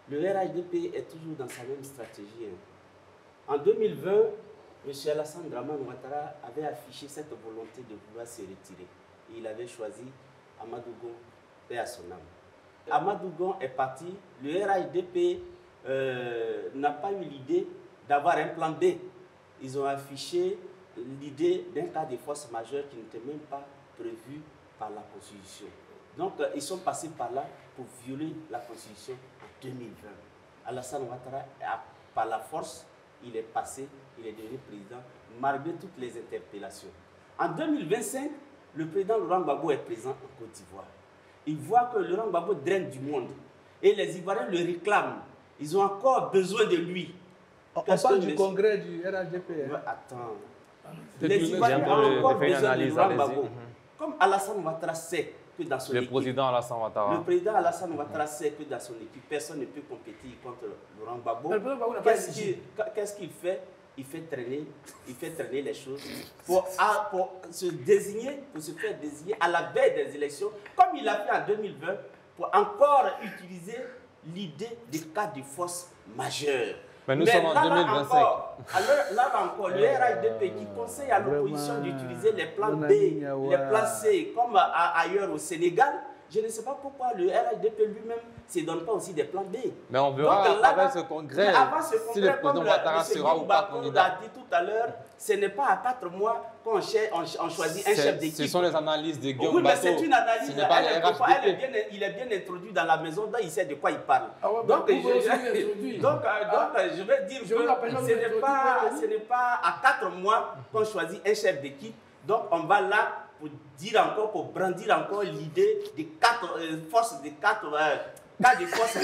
Le RHDP est toujours dans sa même stratégie. En 2020, M. Alassane Draman Ouattara avait affiché cette volonté de vouloir se retirer. Et il avait choisi Amadou Gon, paix à son âme. Amadou Gon est parti. Le RHDP n'a pas eu l'idée d'avoir un plan B. Ils ont affiché l'idée d'un cas de force majeure qui n'était même pas prévu par la Constitution. Donc, ils sont passés par là pour violer la Constitution en 2020. Alassane Ouattara, par la force, il est passé, il est devenu président, malgré toutes les interpellations. En 2025, le président Laurent Gbagbo est présent en Côte d'Ivoire. Il voit que Laurent Gbagbo draine du monde. Et les Ivoiriens le réclament. Ils ont encore besoin de lui. On parle du congrès du RHDP. Hein. Attends. Les Ivoiriens ont encore besoin de Laurent Gbagbo. Comme Alassane Ouattara sait que dans son équipe... Le président Alassane Ouattara sait que dans son équipe, personne ne peut compétir contre Laurent Gbagbo. Qu'est-ce qu'il fait? Il fait traîner les choses pour se faire désigner à la veille des élections, comme il a fait en 2020, pour encore utiliser l'idée des cas de force majeure. Mais nous sommes en 2025. Là encore, le RHDP qui conseille à l'opposition d'utiliser les plans B, les plans C, comme ailleurs au Sénégal, je ne sais pas pourquoi le RHDP lui-même ne se donne pas aussi des plans B. Mais on verra avant ce congrès, si le président Ouattara sera ou pas candidat. A dit tout à l'heure, ce n'est pas à 4 mois qu'on choisit un chef d'équipe. Ce sont les analyses de Guillaume Oui, mais Bateau. c'est une analyse. Ce n'est pas le RHDP. Il est bien introduit dans la maison, donc il sait de quoi il parle. Ah ouais, donc, je vais dire que ce n'est pas à 4 mois qu'on choisit un chef d'équipe. Donc on va là pour dire encore, pour brandir encore l'idée des cas de force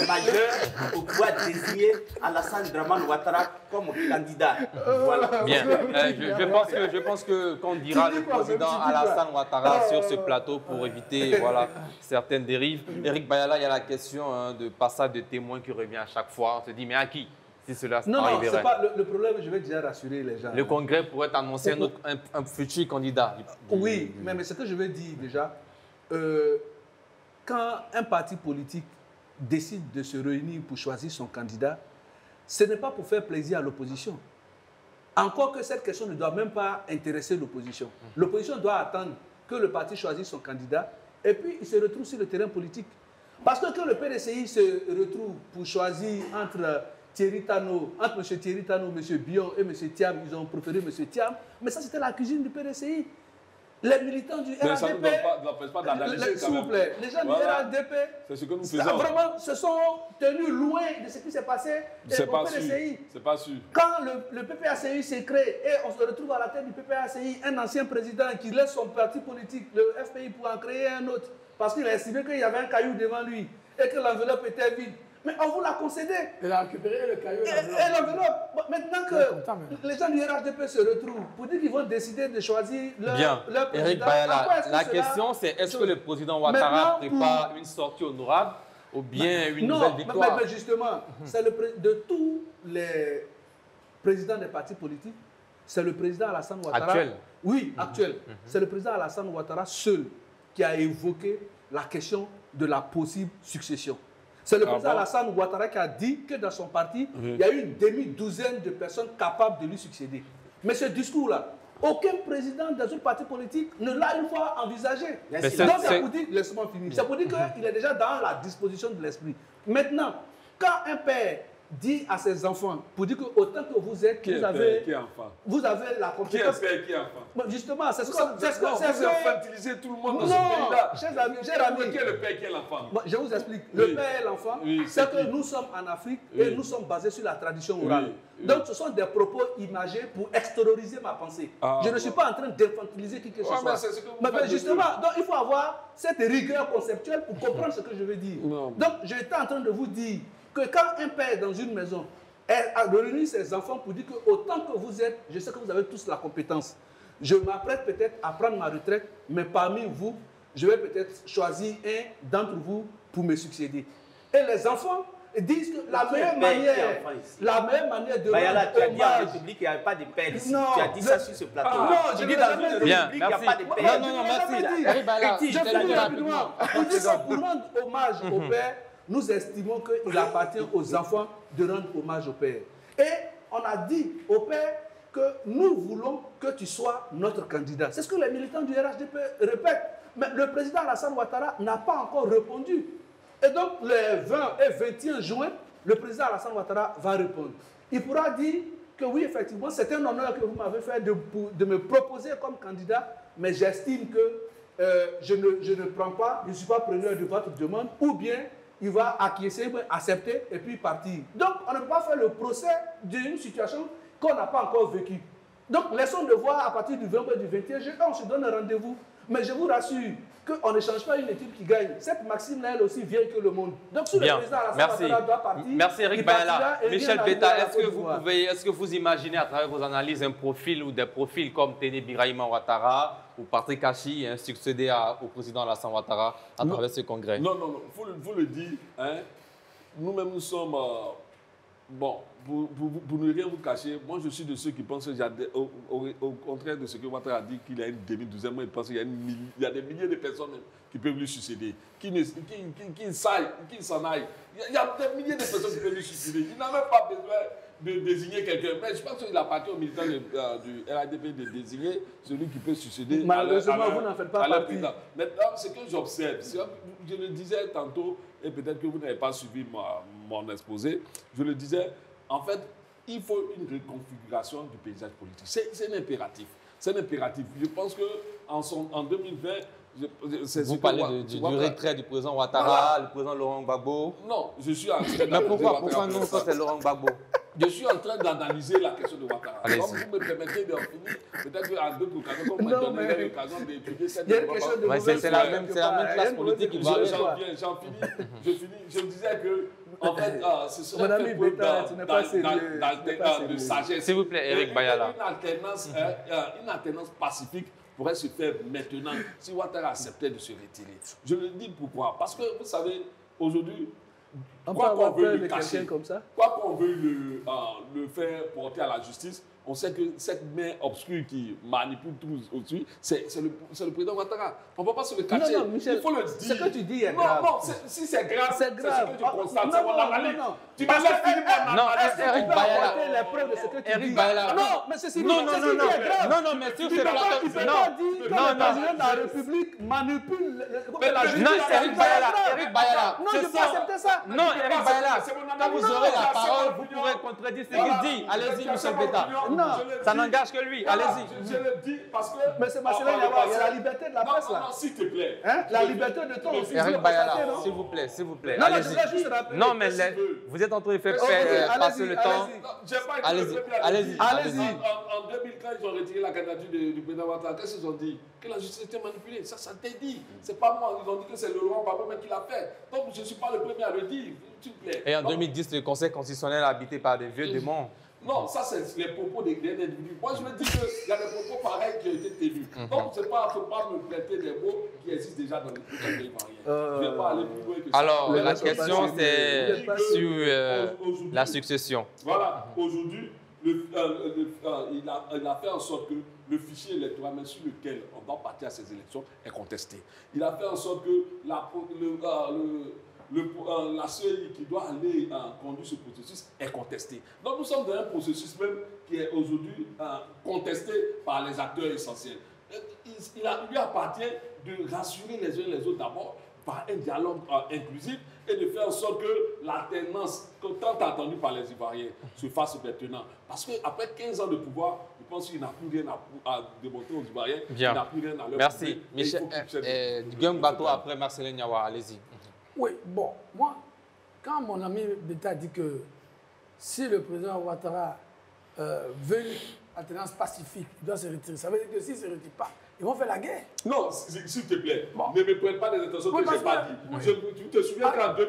majeure pour pouvoir désigner Alassane Dramane Ouattara comme candidat. Voilà. Bien. Je pense que qu'on dira le président Alassane Ouattara sur ce plateau pour éviter certaines dérives. Eric Bayala, il y a la question de passage de témoins qui revient à chaque fois. On se dit, mais à qui? Si cela non, c'est pas le problème, je vais déjà rassurer les gens. Le congrès pourrait annoncer un futur candidat. Oui, mais ce que je veux dire déjà, quand un parti politique décide de se réunir pour choisir son candidat, ce n'est pas pour faire plaisir à l'opposition. Encore que cette question ne doit même pas intéresser l'opposition. L'opposition doit attendre que le parti choisisse son candidat et puis il se retrouve sur le terrain politique. Parce que quand le PDCI se retrouve pour choisir entre M. Thierry Tano, M. Bion et M. Thiam, ils ont préféré M. Thiam, mais ça c'était la cuisine du PDCI. Les militants du RHDP, ça ne n'empêche pas d'analyser s'il vous plaît, les gens du RHDP, c'est ce que nous faisons. Vraiment se sont tenus loin de ce qui s'est passé au PDCI. C'est pas sûr. Quand le PPACI s'est créé et on se retrouve à la tête du PPACI, un ancien président qui laisse son parti politique, le FPI, pour en créer un autre, parce qu'il a estimé qu'il y avait un caillou devant lui et que l'enveloppe était vide. Mais on vous l'a concédé. Il a récupéré le caillou. Et l'enveloppe. Maintenant que les gens du RHDP se retrouvent pour dire qu'ils vont décider de choisir leur président. Eric Bayala, la question c'est est-ce que le président Ouattara prépare une sortie honorable ou bien une nouvelle victoire? Mais justement, c'est de tous les présidents des partis politiques, c'est le président Alassane Ouattara. Actuel? Oui, actuel. C'est le président Alassane Ouattara seul qui a évoqué la question de la possible succession. C'est le président Alassane Ouattara qui a dit que dans son parti, il y a eu une demi-douzaine de personnes capables de lui succéder. Mais ce discours-là, aucun président dans un parti politique ne l'a une fois envisagé. Donc, c'est pour dire, laisse-moi finir, c'est pour dire qu'il est déjà dans la disposition de l'esprit. Maintenant, quand un père dit à ses enfants, pour dire que autant que vous êtes, vous avez la compétence. Qui est père, qui est enfant? Justement, c'est ce que vous infantilisez tout le monde dans ce pays-là. Cher ami, qui est le père, qui est l'enfant? Je vous explique. Le père et l'enfant, c'est que nous sommes en Afrique et nous sommes basés sur la tradition orale. Donc, ce sont des propos imagés pour extérioriser ma pensée. Je ne suis pas en train d'infantiliser qui que ce soit. Mais justement, donc, il faut avoir cette rigueur conceptuelle pour comprendre ce que je veux dire. Donc, j'étais en train de vous dire que quand un père dans une maison a réuni ses enfants pour dire que autant que vous êtes, je sais que vous avez tous la compétence. Je m'apprête peut-être à prendre ma retraite, mais parmi vous, je vais peut-être choisir un d'entre vous pour me succéder. Et les enfants disent que la meilleure manière de Bayala, tu as dit en République qu'il n'y avait pas de père ici. Tu as dit ça sur ce plateau. Non, tu dis dans une République qu'il n'y a pas de père. Non, merci. Eric Bayala, pour rendre hommage au père, nous estimons qu'il appartient aux enfants de rendre hommage au père. Et on a dit au père que nous voulons que tu sois notre candidat. C'est ce que les militants du RHDP répètent. Mais le président Alassane Ouattara n'a pas encore répondu. Et donc, les 20 et 21 juin, le président Alassane Ouattara va répondre. Il pourra dire que oui, effectivement, c'est un honneur que vous m'avez fait de me proposer comme candidat, mais j'estime que je ne prends pas, je ne suis pas preneur de votre demande, ou bien il va acquiescer, accepter et puis partir. Donc, on ne peut pas faire le procès d'une situation qu'on n'a pas encore vécue. Donc, laissons de voir à partir du 20 et du 21 juin, on se donne un rendez-vous Mais je vous rassure qu'on ne change pas une équipe qui gagne. Cette maxime-là, elle aussi vieille que le monde. Donc, si le président Alassane Ouattara doit partir, merci Eric il partira Bayala. et Michel rien Beta, n'arrivera à est-ce que vous imaginez à travers vos analyses un profil ou des profils comme Téné Birahima Ouattara ou Patrick Hachi succéder au président Alassane Ouattara à travers ce congrès? Non, vous le dites, hein, nous-mêmes nous sommes... bon, pour ne rien vous cacher, moi je suis de ceux qui pensent que, au contraire de ce que Ouattara a dit, qu'il a une demi-douzaine, moi je pense qu'il y a des milliers de personnes qui peuvent lui succéder, qui s'en aillent. Il y a des milliers de personnes qui peuvent lui succéder. Il n'a même pas besoin de désigner quelqu'un. Mais je pense qu'il appartient aux militants du RADP de désigner celui qui peut succéder. Malheureusement, vous n'en faites pas partie. Maintenant, ce que j'observe, je le disais tantôt, et peut-être que vous n'avez pas suivi mon exposé, je le disais, en fait, il faut une reconfiguration du paysage politique. C'est un impératif. C'est un impératif. Je pense qu'en 2020, vous parlez du retrait du président Ouattara, le président Laurent Gbagbo. Non, je suis en train Mais pourquoi non, ça c'est Laurent Gbagbo? Je suis en train d'analyser la question de Ouattara. Donc vous me permettez d'en finir, peut-être qu'à d'autres occasions, comme vous me donnerez l'occasion d'étudier cette question. C'est la même classe politique qui va J'en finis. Je disais que, en fait, ce serait un fait preuve de sagesse. S'il vous plaît, Eric Bayala. Une alternance pacifique pourrait se faire maintenant si Ouattara acceptait de se retirer. Je le dis pourquoi. Parce que, vous savez, aujourd'hui, quoi qu'on veuille le cacher, quoi qu'on veuille le faire porter à la justice, on sait que cette main obscure qui manipule tout au-dessus, c'est le président Ouattara. On ne peut pas se le cacher. Non, Michel, il faut le dire. Ce que tu dis est grave. Non, si c'est grave, c'est ce que tu constates. C'est mon analyse. Tu Parce m'as laissé finir mon analyse. Non, Eric Bayala. les preuves de ce que tu Eric dis. Bayala. Non, mais c'est Non, mais sur ce plateau. Il ne peut pas dire que le président de la République manipule la justice. Non, Eric Bayala. Non, je peux accepter ça. Non, Eric Bayala. Quand vous aurez la parole, vous pourrez contredire ce qu'il dit. Allez-y, Michel Beta. Non, ça n'engage que lui. Allez-y. Je le dis parce que... Mais c'est Marcelin Yawa, c'est la liberté de la presse là. Non, s'il te plaît. La liberté de ton aussi. Eric Bayala, s'il vous plaît, s'il vous plaît. Non, je Allez-y. voudrais juste rappeler. Non, mais vous êtes en train de faire passer le temps. Allez-y. En 2015, ils ont retiré la candidature du président Ouattara. Qu'est-ce qu'ils ont dit? Que la justice était manipulée. Ça t'est dit. C'est pas moi. Ils ont dit que c'est le Laurent Gbagbo qui l'a fait. Donc, je ne suis pas le premier à le dire. S'il te plaît. Et en 2010, le Conseil constitutionnel habité par des vieux démons. Non, ça c'est les propos des individus. Moi je me dis qu'il y a des propos pareils qui ont été tenus. Donc il ne faut pas me prêter des mots qui existent déjà dans le pays ivoirien. Je ne vais pas aller plus loin que ça. Alors la question c'est sur la succession. Voilà, aujourd'hui, il a fait en sorte que le fichier électoral sur lequel on va partir à ces élections est contesté. Il a fait en sorte que la CEI qui doit aller conduire ce processus est contestée. Donc nous sommes dans un processus même qui est aujourd'hui contesté par les acteurs essentiels. Il lui appartient de rassurer les uns les autres d'abord par un dialogue inclusif et de faire en sorte que l'alternance tant attendue par les Ivoiriens se fasse maintenant. Parce qu'après 15 ans de pouvoir, je pense qu'il n'a plus rien à démontrer aux Ivoiriens. Bien. Il n'a plus rien à leur Merci. prouver. Michel, Guillaume Bateau après Marcelin Yawa, allez-y. Oui, bon, moi, quand mon ami Beta dit que si le président Ouattara veut une alternance pacifique, il doit se retirer, ça veut dire que s'il ne se retire pas, ils vont faire la guerre. Non, s'il te plaît, bon. Ne me prête pas des intentions que je n'ai pas dit. Tu te souviens qu'en 2020,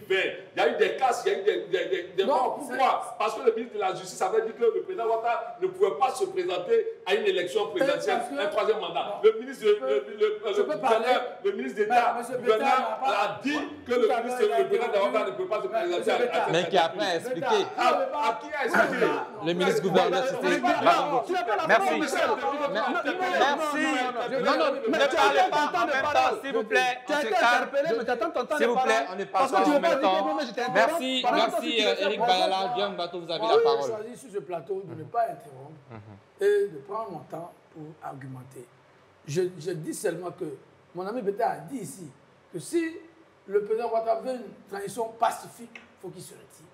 il y a eu des casses, il y a eu des morts. Pourquoi? Parce que le ministre de la Justice avait dit que le président Ouattara ne pouvait pas se présenter à une élection présidentielle, un troisième mandat. Le ministre d'État, a dit que le président Ouattara ne peut pas se présenter à mais qui après a expliqué. À qui a expliqué? Le ministre gouverneur, c'était Bagongo. Merci. Merci. Non, ne parlez pas en même temps, s'il vous plaît. Tu as été interpellé, mais tu attends ton temps de parole. S'il vous plaît, on ne parle pas en même temps. Merci, Eric Bayala. Guillaume Bateau, vous avez la parole. J'ai choisi sur ce plateau de ne pas interrompre et de prendre mon temps pour argumenter. Je dis seulement que mon ami Beta a dit ici que si le président Ouattara veut une transition pacifique, il faut qu'il se retire.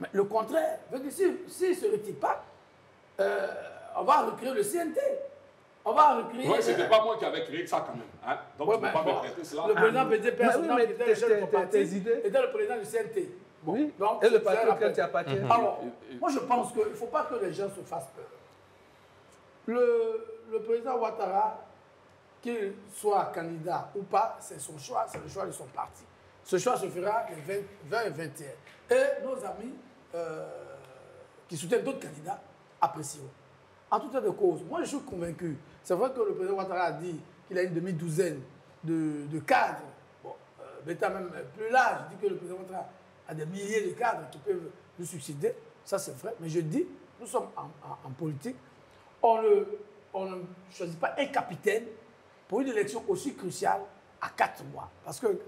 Mais le contraire veut que s'il ne se retire pas, on va recréer le CNT. On va recréer... Oui, ce n'était pas moi qui avais créé ça quand même. Hein? Donc, tu ne peux pas me prêter cela. Le président Bédé personnel qui était le chef de parti idées était le président du CNT. Bon, oui, donc, et le parti auquel tu appartiens. Alors, moi je pense qu'il ne faut pas que les gens se fassent peur. Le président Ouattara qu'il soit candidat ou pas, c'est son choix, c'est le choix de son parti. Ce choix se fera les 20 et 21. Et nos amis qui soutiennent d'autres candidats apprécieront. En tout état de cause, moi je suis convaincu. C'est vrai que le président Ouattara a dit qu'il a une demi-douzaine de cadres. Bon, Beta même plus large dit que le président Ouattara a des milliers de cadres qui peuvent lui succéder. Ça c'est vrai. Mais je dis, nous sommes en politique. On ne choisit pas un capitaine pour une élection aussi cruciale à 4 mois. Parce que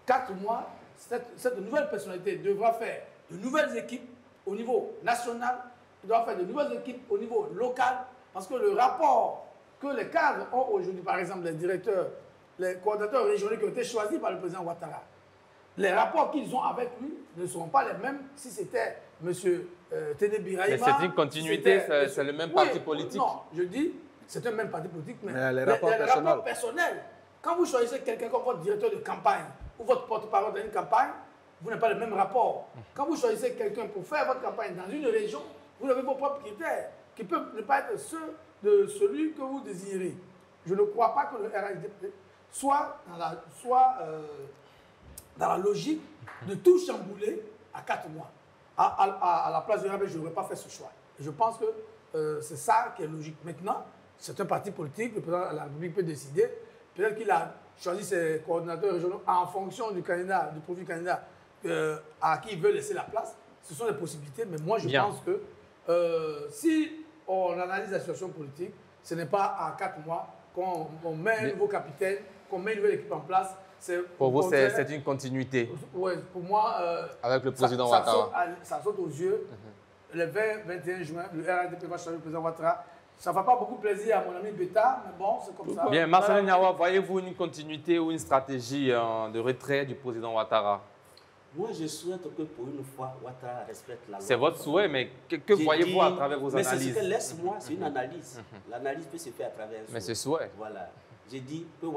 4 mois, cette nouvelle personnalité devra faire de nouvelles équipes au niveau national, il doit faire de nouvelles équipes au niveau local, parce que le rapport que les cadres ont aujourd'hui, par exemple les directeurs, les coordinateurs régionaux qui ont été choisis par le président Ouattara, les rapports qu'ils ont avec lui ne seront pas les mêmes si c'était M. Téné Birahima. Mais c'est une continuité, c'est le même parti politique. Non, je dis, c'est un même parti politique, mais les rapports personnels. Quand vous choisissez quelqu'un comme votre directeur de campagne ou votre porte-parole dans une campagne, vous n'avez pas le même rapport. Quand vous choisissez quelqu'un pour faire votre campagne dans une région, vous avez vos propres critères qui peuvent ne pas être ceux de celui que vous désirez. Je ne crois pas que le RHDP soit dans la logique de tout chambouler à 4 mois. À la place de RHDP, je n'aurais pas fait ce choix. Et je pense que c'est ça qui est logique. Maintenant, c'est un parti politique, le président de la République peut décider. Peut-être qu'il a choisi ses coordinateurs régionaux en fonction du candidat, du profil candidat à qui il veut laisser la place. Ce sont des possibilités, mais moi je pense que si on analyse la situation politique, ce n'est pas à 4 mois qu'on met un nouveau capitaine, qu'on met une nouvelle équipe en place. Pour vous, c'est une continuité. Oui, pour moi, avec le président Ouattara. Ça saute aux yeux. Le 20-21 juin, le RHDP va changer le président Ouattara. Ça ne va pas beaucoup plaisir à mon ami Beta, mais bon, c'est comme ça. Bien, Marcel Niawa, voyez-vous une continuité ou une stratégie de retrait du président Ouattara? Moi, je souhaite que pour une fois, Ouattara respecte la loi. C'est votre souhait, mais que voyez-vous à travers vos analyses? Mais laisse-moi, c'est une analyse. L'analyse peut se faire à travers un souhait. Mais c'est souhait. Voilà. J'ai dit que M.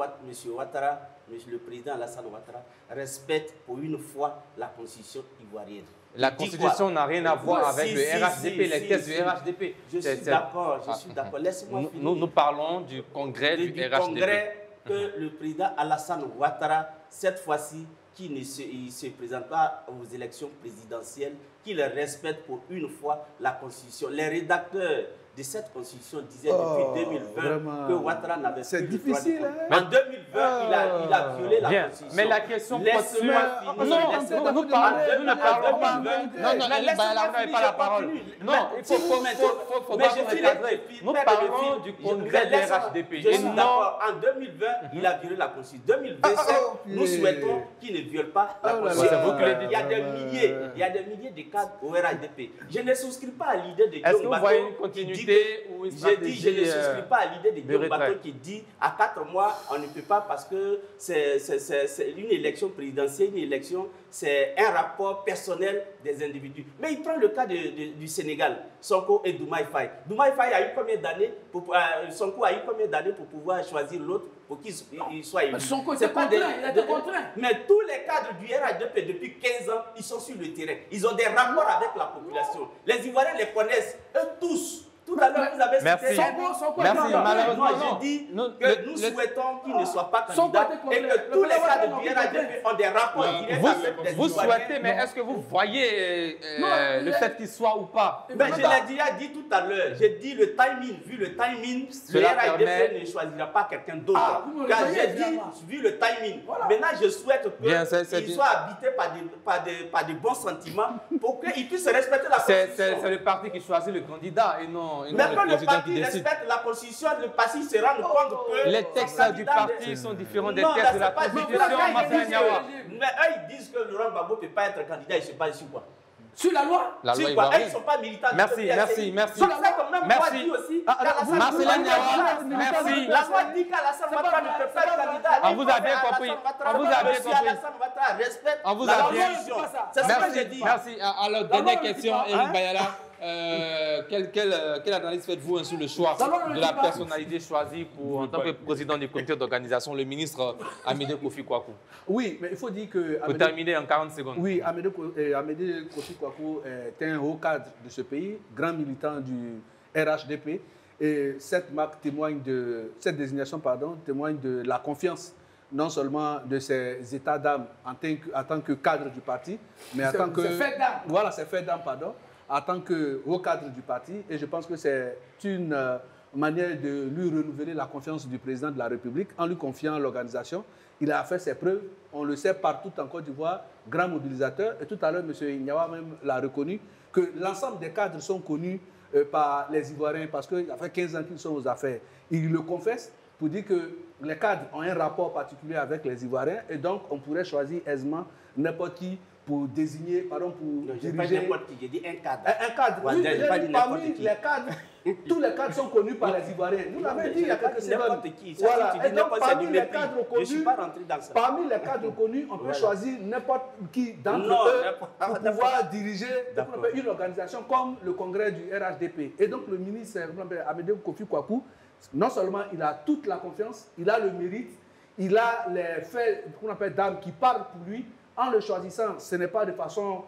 Ouattara, le président Alassane Ouattara, respecte pour une fois la constitution ivoirienne. La constitution n'a rien à voir avec le RHDP, les thèses du RHDP. Je suis d'accord, je suis d'accord. Laisse-moi finir. Nous parlons du congrès du RHDP. Congrès que le président Alassane Ouattara, cette fois-ci, qui ne se présente pas aux élections présidentielles, qu'il respecte pour une fois la constitution. Les rédacteurs de cette constitution disaient depuis 2020 que Ouattara n'avait plus le droit de vote. En 2020, il a violé la constitution. Mais la question laisse-moi finir. Non, nous ne parlons pas. Non, laissez-moi pas la parole. Non, il faut recadrer. Nous parlons du congrès du RHDP. Je suis d'accord. En 2020, il a violé la constitution. 2027, nous souhaitons qu'il ne viole pas la constitution. Il y a des milliers de cadres au RHDP. Je ne souscris pas à l'idée de Est-ce que vous voyez une continuité? J'ai dit, je ne souscris pas à l'idée de Guillaume Bateau qui dit à 4 mois, on ne peut pas parce que c'est une élection présidentielle, une élection, c'est un rapport personnel des individus. Mais il prend le cas du Sénégal, Sonko et Doumaï Faye. Doumaï Faye a eu combien d'années Sonko a eu combien d'années pour pouvoir choisir l'autre pour qu'il soit élu? Sonko était contraint, il a été contraint. Mais tous les cadres du RHDP depuis 15 ans, ils sont sur le terrain. Ils ont des rapports avec la population. Les Ivoiriens les connaissent, eux tous. Tout à l'heure, vous avez cité Sonko. Merci, malheureusement. Moi, j'ai dit que nous souhaitons qu'il ne soit pas candidat et que tous les cadres du RHDP ont des rapports directs avec les Vous souhaitez, mais est-ce que vous voyez le fait qu'il soit ou pas? Ben, je l'ai déjà dit tout à l'heure. J'ai dit le timing, vu le timing, le RHDP ne choisira pas quelqu'un d'autre. Car j'ai dit, vu le timing. Maintenant, je souhaite qu'il soit habité par des bons sentiments pour qu'il puisse respecter la Constitution. C'est le parti qui choisit le candidat et non mais quand le parti respecte la Constitution, le parti se rend compte que les textes du parti sont différents des textes de la Constitution. Mais eux, ils disent que Laurent Gbagbo ne peut pas être candidat, il se base sur quoi? Sur la loi. La loi ivoirienne. Ils ne sont pas militants. Merci. Donc ça, quand même, moi, dit aussi Marcela Niawa, merci. La loi dit qu'Alassane Ouattara ne peut pas être candidat. On vous a bien compris. On vous a bien compris. Alassane Ouattara respecte la Constitution. C'est ce que j'ai dit. Merci. Alors, dernière question, Eric Bayala. Quelle analyse faites-vous sur le choix de la personnalité choisie pour, en tant que président du comité d'organisation, le ministre Amédée Kofi Kouakou? Oui, mais il faut dire que... Pour terminer en 40 secondes. Oui, Amédée Kofi Kouakou est un haut cadre de ce pays, grand militant du RHDP. Et cette marque témoigne cette désignation, témoigne de la confiance, non seulement de ses états d'âme en tant que cadre du parti, mais en tant que... C'est fait d'âme. Voilà, c'est fait d'âme, pardon, en tant que haut cadre du parti. Et je pense que c'est une manière de lui renouveler la confiance du président de la République en lui confiant l'organisation. Il a fait ses preuves, on le sait partout en Côte d'Ivoire, grand mobilisateur. Et tout à l'heure, M. Ignawa même l'a reconnu, que l'ensemble des cadres sont connus par les Ivoiriens parce qu'il a fait 15 ans qu'ils sont aux affaires. Il le confesse pour dire que les cadres ont un rapport particulier avec les Ivoiriens et donc on pourrait choisir aisément n'importe qui pour désigner, pardon, pour diriger... n'importe qui, j'ai dit un cadre. Un cadre, oui, parmi les cadres, tous les cadres sont connus par les Ivoiriens. Vous l'avez dit il y a quelques semaines. N'importe qui. Voilà. Et donc, parmi les cadres je ne suis connus, pas rentré dans ça. parmi les cadres connus, on peut choisir n'importe qui d'entre eux pour pouvoir diriger une organisation comme le congrès du RHDP. Et donc, le ministre Amédée Kofi Kwaku, non seulement il a toute la confiance, il a le mérite, il a les faits qu'on appelle d'âme qui parlent pour lui. En le choisissant, ce n'est pas de façon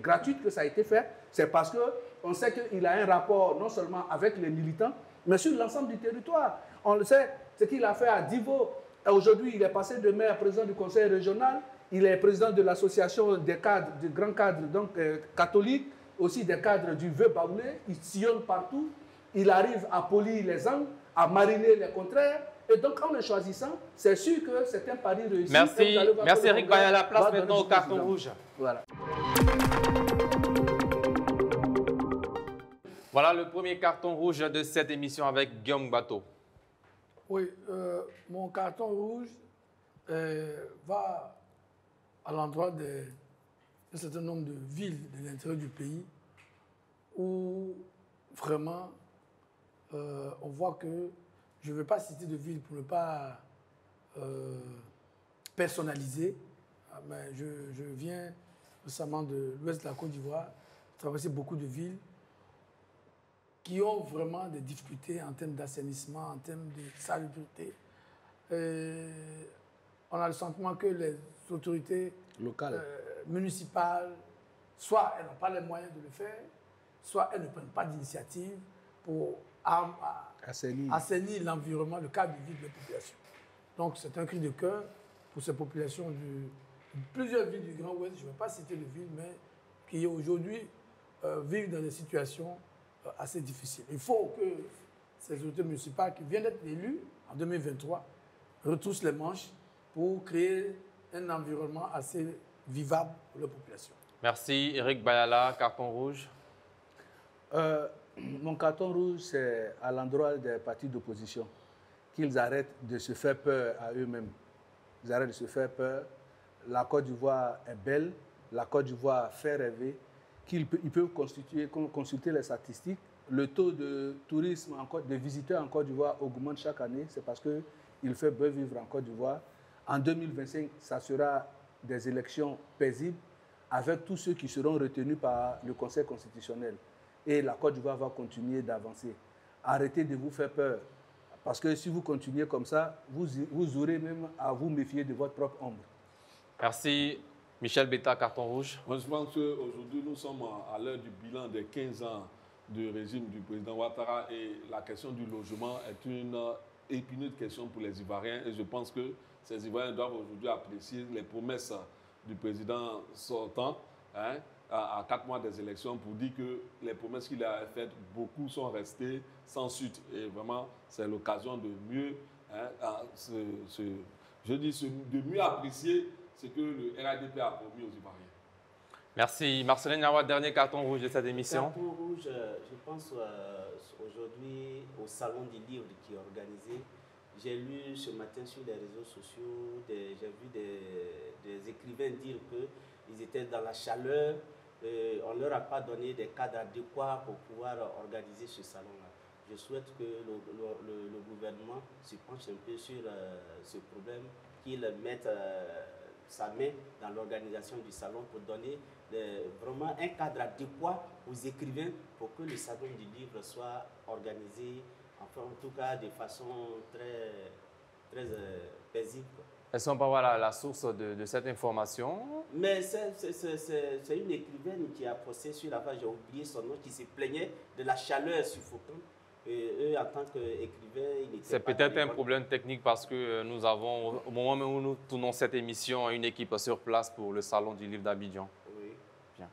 gratuite que ça a été fait, c'est parce qu'on sait qu'il a un rapport non seulement avec les militants, mais sur l'ensemble du territoire. On le sait, ce qu'il a fait à Divo. Aujourd'hui, il est passé de maire à président du conseil régional, il est président de l'association des cadres, des grands cadres donc, catholiques, aussi des cadres du Vœu Baoulé, il sillonne partout, il arrive à polir les angles, à mariner les contraires. Et donc, en le choisissant, c'est sûr que c'est un pari réussi. Merci, merci Eric Bayala. Place maintenant au carton rouge. Voilà. Voilà le premier carton rouge de cette émission avec Guillaume Bateau. Oui, mon carton rouge va à l'endroit d'un certain nombre de villes de l'intérieur du pays où vraiment on voit que je ne vais pas citer de ville pour ne pas personnaliser, mais je viens récemment de l'ouest de la Côte d'Ivoire, traverser beaucoup de villes qui ont vraiment des difficultés en termes d'assainissement, en termes de salubrité. On a le sentiment que les autorités locales, municipales, soit elles n'ont pas les moyens de le faire, soit elles ne prennent pas d'initiative pour assainir l'environnement, le cadre de vie de la population. Donc c'est un cri de cœur pour ces populations de plusieurs villes du Grand Ouest, je ne vais pas citer de villes, mais qui aujourd'hui vivent dans des situations assez difficiles. Il faut que ces autorités municipales qui viennent d'être élues en 2023 retroussent les manches pour créer un environnement assez vivable pour la population. Merci Eric Bayala, carton rouge. Mon carton rouge, c'est à l'endroit des partis d'opposition, qu'ils arrêtent de se faire peur à eux-mêmes. Ils arrêtent de se faire peur. La Côte d'Ivoire est belle, la Côte d'Ivoire fait rêver, qu'ils peuvent consulter les statistiques. Le taux de tourisme, de visiteurs en Côte d'Ivoire augmente chaque année. C'est parce qu'il fait beau vivre en Côte d'Ivoire. En 2025, ça sera des élections paisibles avec tous ceux qui seront retenus par le Conseil constitutionnel. Et la Côte d'Ivoire va continuer d'avancer. Arrêtez de vous faire peur. Parce que si vous continuez comme ça, vous aurez même à vous méfier de votre propre ombre. Merci. Michel Betta, carton rouge. Moi, je pense qu'aujourd'hui, nous sommes à l'heure du bilan des 15 ans du régime du président Ouattara et la question du logement est une épineuse question pour les Ivoiriens. Et je pense que ces Ivoiriens doivent aujourd'hui apprécier les promesses du président sortant, hein, à 4 mois des élections, pour dire que les promesses qu'il a faites, beaucoup sont restées sans suite. Et vraiment, c'est l'occasion de mieux, hein, de mieux apprécier ce que le RHDP a promis aux Ivoiriens. Merci. Marcelin Nawa, dernier carton rouge de cette émission. Carton rouge, je pense aujourd'hui au Salon du Livre qui est organisé. J'ai lu ce matin sur les réseaux sociaux, j'ai vu des écrivains dire qu'ils étaient dans la chaleur. On ne leur a pas donné des cadres adéquats pour pouvoir organiser ce salon-là. Je souhaite que le gouvernement se penche un peu sur ce problème, qu'il mette sa main dans l'organisation du salon pour donner vraiment un cadre adéquat aux écrivains pour que le salon du livre soit organisé, enfin en tout cas de façon très paisible. Est-ce qu'on peut avoir la source de cette information? Mais c'est une écrivaine qui a posté sur la page, j'ai oublié son nom, qui se plaignait de la chaleur suffocante Et eux, en tant qu'écrivains, ils n'étaient C'est pas peut-être dans les un problème technique parce que nous avons, au moment où nous tournons cette émission, une équipe sur place pour le Salon du Livre d'Abidjan. Oui. Bien.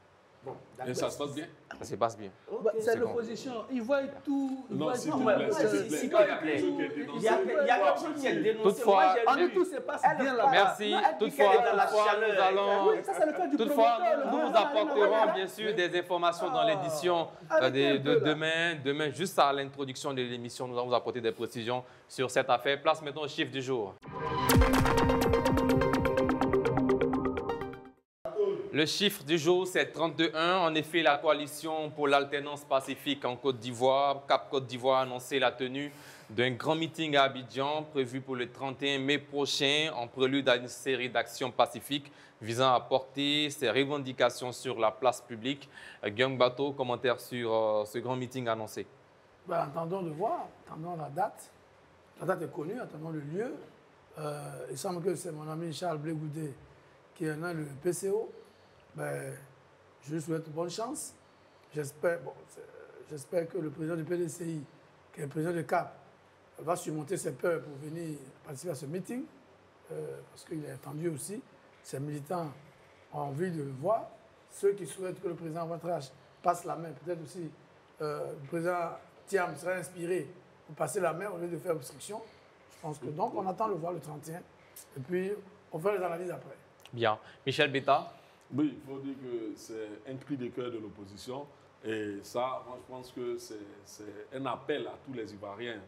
Bon, Et d'accord. ça se passe bien? Ça se passe bien. Ok. Bah, c'est c'est l'opposition. Ils voient tout. Ils Non, voient s'il tout. te ouais, plaît, ouais, s'il te si- plaît. si- Quand il y a s'il te quelque chose qui est Il y a dénoncé, quelque chose qui est dénoncé. Toutefois, Moi, j'ai En lu. tout se passe Elle bien parle. là-bas. Merci. Non, elle dit Toutefois, qu'elle est dans la toutefois, chaleur. nous allons. Oui, ça, c'est le cas du Toutefois, promoteur, le nous vous gouvernement, apporterons là. bien sûr des informations dans l'édition Arrêtez un de peu, là. demain. Demain, juste à l'introduction de l'émission, nous allons vous apporter des précisions sur cette affaire. Place maintenant au chiffre du jour. Le chiffre du jour, c'est 32-1. En effet, la coalition pour l'alternance pacifique en Côte d'Ivoire, Cap Côte d'Ivoire, a annoncé la tenue d'un grand meeting à Abidjan prévu pour le 31 mai prochain en prélude à une série d'actions pacifiques visant à porter ses revendications sur la place publique. Guillaume Bateau, commentaire sur ce grand meeting annoncé. Ben, attendons de voir, attendons la date. La date est connue, attendons le lieu. Il semble que c'est mon ami Charles Blé-Goudé qui en a le PCO. Ben, je lui souhaite bonne chance. J'espère que le président du PDCI, qui est le président de CAP, va surmonter ses peurs pour venir participer à ce meeting, parce qu'il est attendu aussi. Ses militants ont envie de le voir. Ceux qui souhaitent que le président Ouattara passe la main, peut-être aussi le président Thiam serait inspiré pour passer la main au lieu de faire obstruction. Je pense que donc on attend le voir le 31 et puis on fait les analyses après. Bien. Michel Betta. Oui, il faut dire que c'est un cri de cœur de l'opposition. Et ça, moi, je pense que c'est un appel à tous les Ivoiriens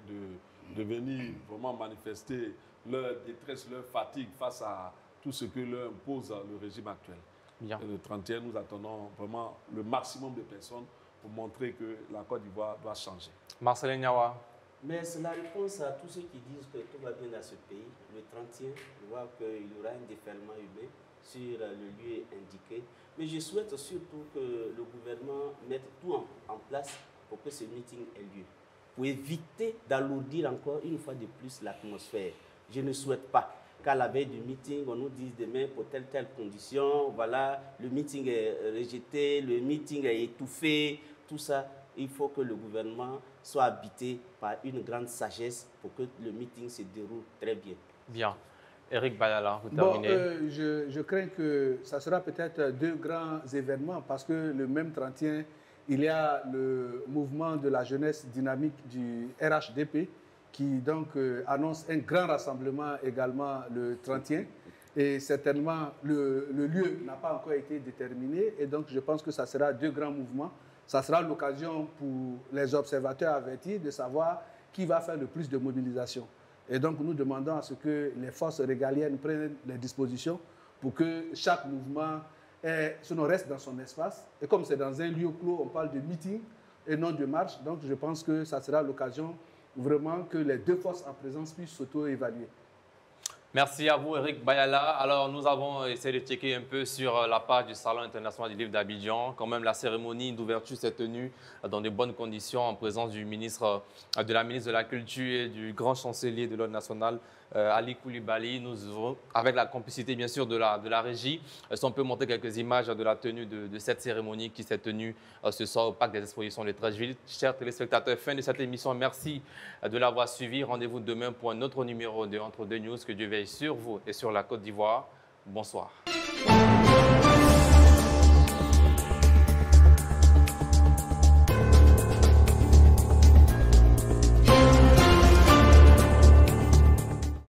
de venir vraiment manifester leur détresse, leur fatigue face à tout ce que leur impose le régime actuel. Bien. Et le 31, nous attendons vraiment le maximum de personnes pour montrer que la Côte d'Ivoire doit changer. Marcelin Niawa. Mais c'est la réponse à tous ceux qui disent que tout va bien dans ce pays. Le 31, je vois qu'il y aura un déferlement humain sur le lieu indiqué. Mais je souhaite surtout que le gouvernement mette tout en place pour que ce meeting ait lieu. Pour éviter d'alourdir encore une fois de plus l'atmosphère. Je ne souhaite pas qu'à la veille du meeting, on nous dise demain pour telle condition, voilà, le meeting est rejeté, le meeting est étouffé, tout ça. Il faut que le gouvernement soit habité par une grande sagesse pour que le meeting se déroule très bien. Bien. Éric Bayala, vous Bon, terminez. je crains que ça sera peut-être deux grands événements parce que le même 31, il y a le mouvement de la jeunesse dynamique du RHDP qui donc annonce un grand rassemblement également le 31. Et certainement, le lieu n'a pas encore été déterminé. Et donc, je pense que ça sera deux grands mouvements. Ça sera l'occasion pour les observateurs avertis de savoir qui va faire le plus de mobilisation. Et donc, nous demandons à ce que les forces régaliennes prennent les dispositions pour que chaque mouvement reste dans son espace. Et comme c'est dans un lieu clos, on parle de meeting et non de marche. Donc, je pense que ça sera l'occasion vraiment que les deux forces en présence puissent s'auto-évaluer. Merci à vous, Éric Bayala. Alors, nous avons essayé de checker un peu sur la page du Salon international du livre d'Abidjan. Quand même, la cérémonie d'ouverture s'est tenue dans de bonnes conditions en présence du ministre, de la ministre de la Culture et du grand chancelier de l'Ordre national, Ali Koulibaly. Nous aurons, avec la complicité, bien sûr, de la régie, si on peut montrer quelques images de la tenue de cette cérémonie qui s'est tenue ce soir au Parc des Expositions de Treichville. Chers téléspectateurs, fin de cette émission. Merci de l'avoir suivi. Rendez-vous demain pour un autre numéro de Entre deux News. Que Dieu veille sur vous et sur la Côte d'Ivoire. Bonsoir.